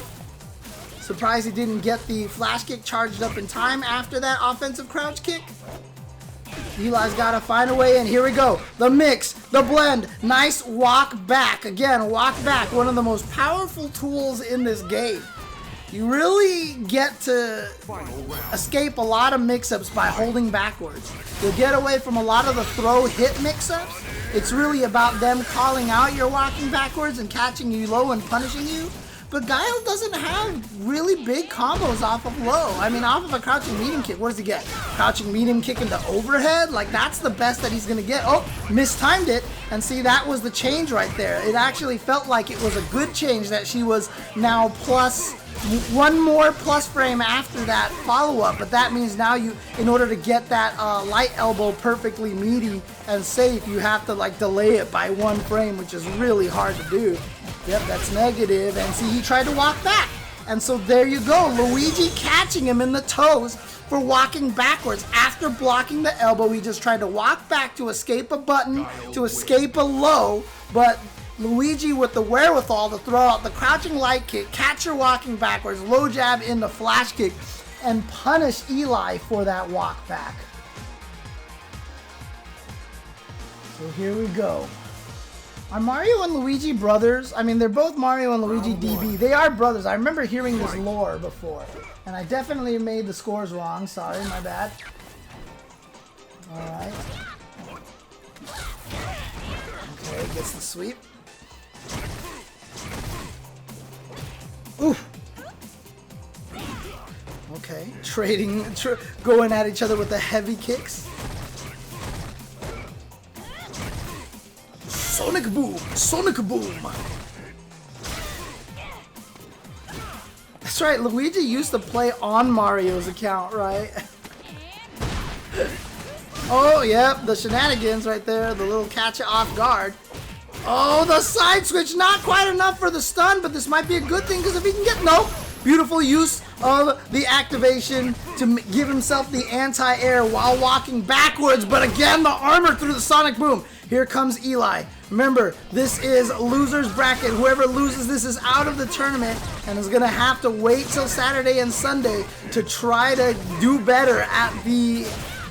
Surprised he didn't get the flash kick charged up in time after that offensive crouch kick. Eli's got to find a way in. Here we go. The mix, the blend. Nice walk back. Again, walk back. One of the most powerful tools in this game. You really get to escape a lot of mix-ups by holding backwards. You'll get away from a lot of the throw-hit mix-ups. It's really about them calling out your walking backwards and catching you low and punishing you. But Guile doesn't have really big combos off of low. I mean, off of a crouching medium kick, what does he get? Crouching medium kick into overhead? Like, that's the best that he's going to get. Oh, mistimed it. And see, that was the change right there. It actually felt like it was a good change that she was now plus one more plus frame after that follow-up. But that means now you, in order to get that light elbow perfectly meaty and safe, you have to, like, delay it by 1 frame, which is really hard to do. Yep, that's negative. And see, he tried to walk back. And so there you go. Luigi catching him in the toes for walking backwards. After blocking the elbow, he just tried to walk back to escape a button, to escape a low. But Luigi with the wherewithal to throw out the crouching light kick, catch her walking backwards, low jab in the flash kick, and punish Eli for that walk back. So here we go. Are Mario and Luigi brothers? I mean, they're both Mario and Luigi DB. They are brothers. I remember hearing this lore before. And I definitely made the scores wrong. Sorry, my bad. Alright. Okay, gets the sweep. Oof. Okay. Okay, going at each other with the heavy kicks. Sonic boom, sonic boom. That's right, Luigi used to play on Mario's account, right? Oh, yep, the shenanigans right there, the little catch you off guard. Oh, the side switch, not quite enough for the stun, but this might be a good thing because if he can get, no, beautiful use of the activation to give himself the anti-air while walking backwards, but again, the armor through the sonic boom. Here comes Eli. Remember, this is loser's bracket. Whoever loses this is out of the tournament and is gonna have to wait till Saturday and Sunday to try to do better at the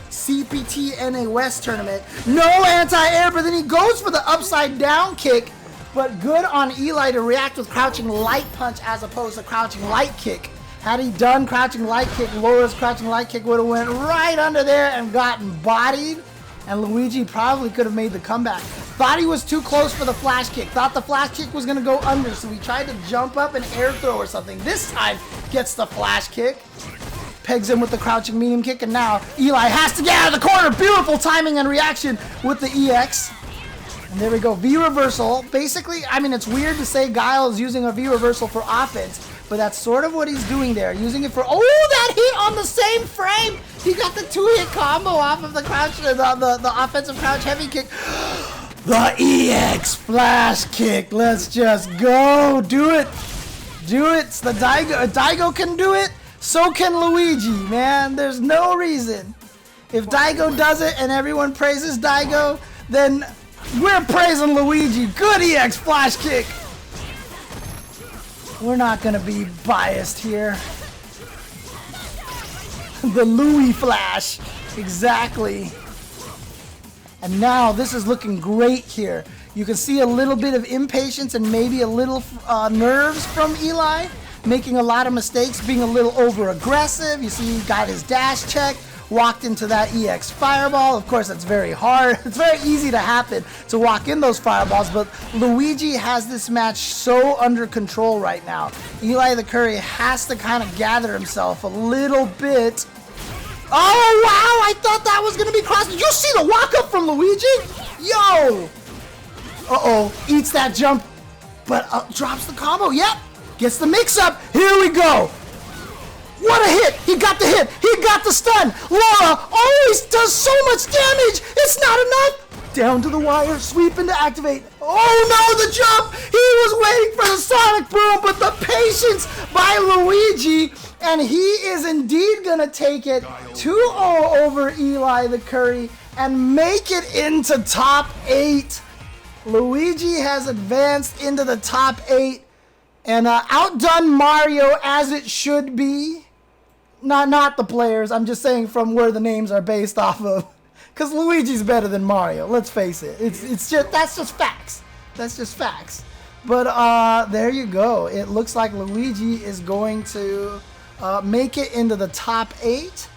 CPT NA West tournament. No anti-air, but then he goes for the upside down kick. But good on Eli to react with crouching light punch as opposed to crouching light kick. Had he done crouching light kick, Laura's crouching light kick would have went right under there and gotten bodied. And Luigi probably could have made the comeback. Thought he was too close for the flash kick. Thought the flash kick was going to go under, so he tried to jump up and air throw or something. This time, gets the flash kick. Pegs him with the crouching medium kick, and now Eli has to get out of the corner. Beautiful timing and reaction with the EX. And there we go, V reversal. Basically, I mean, it's weird to say Guile is using a V reversal for offense, but that's sort of what he's doing there. Using it for, oh, that hit on the same frame. He got the 2-hit combo off of the crouch, the offensive crouch heavy kick. The EX flash kick. Let's just go. Do it. Do it. It's the Daigo. Daigo can do it. So can Luigi, man. There's no reason. If Daigo does it and everyone praises Daigo, then we're praising Luigi. Good EX flash kick. We're not going to be biased here. The Louis flash. Exactly. And now this is looking great here. You can see a little bit of impatience and maybe a little nerves from Eli. Making a lot of mistakes, being a little over aggressive. You see he got his dash check, walked into that EX fireball. Of course, that's very hard. It's very easy to happen to walk in those fireballs, but Luigi has this match so under control right now. EliTheCurry has to kind of gather himself a little bit. Oh, wow, I thought that was going to be crossed. Did you see the walk up from Luigi? Yo! Uh-oh, eats that jump, but drops the combo. Yep. Gets the mix-up. Here we go. What a hit. He got the hit. He got the stun. Laura always does so much damage. It's not enough. Down to the wire. Sweep into activate. Oh, no, the jump. He was waiting for the sonic boom, but the patience by Luigi, and he is indeed going to take it 2-0 over EliTheCurry and make it into top 8. Luigi has advanced into the top 8. And outdone Mario as it should be. Not the players. I'm just saying from where the names are based off of. Because Luigi's better than Mario. Let's face it. It's just that's just facts. That's just facts. But there you go. It looks like Luigi is going to make it into the top 8.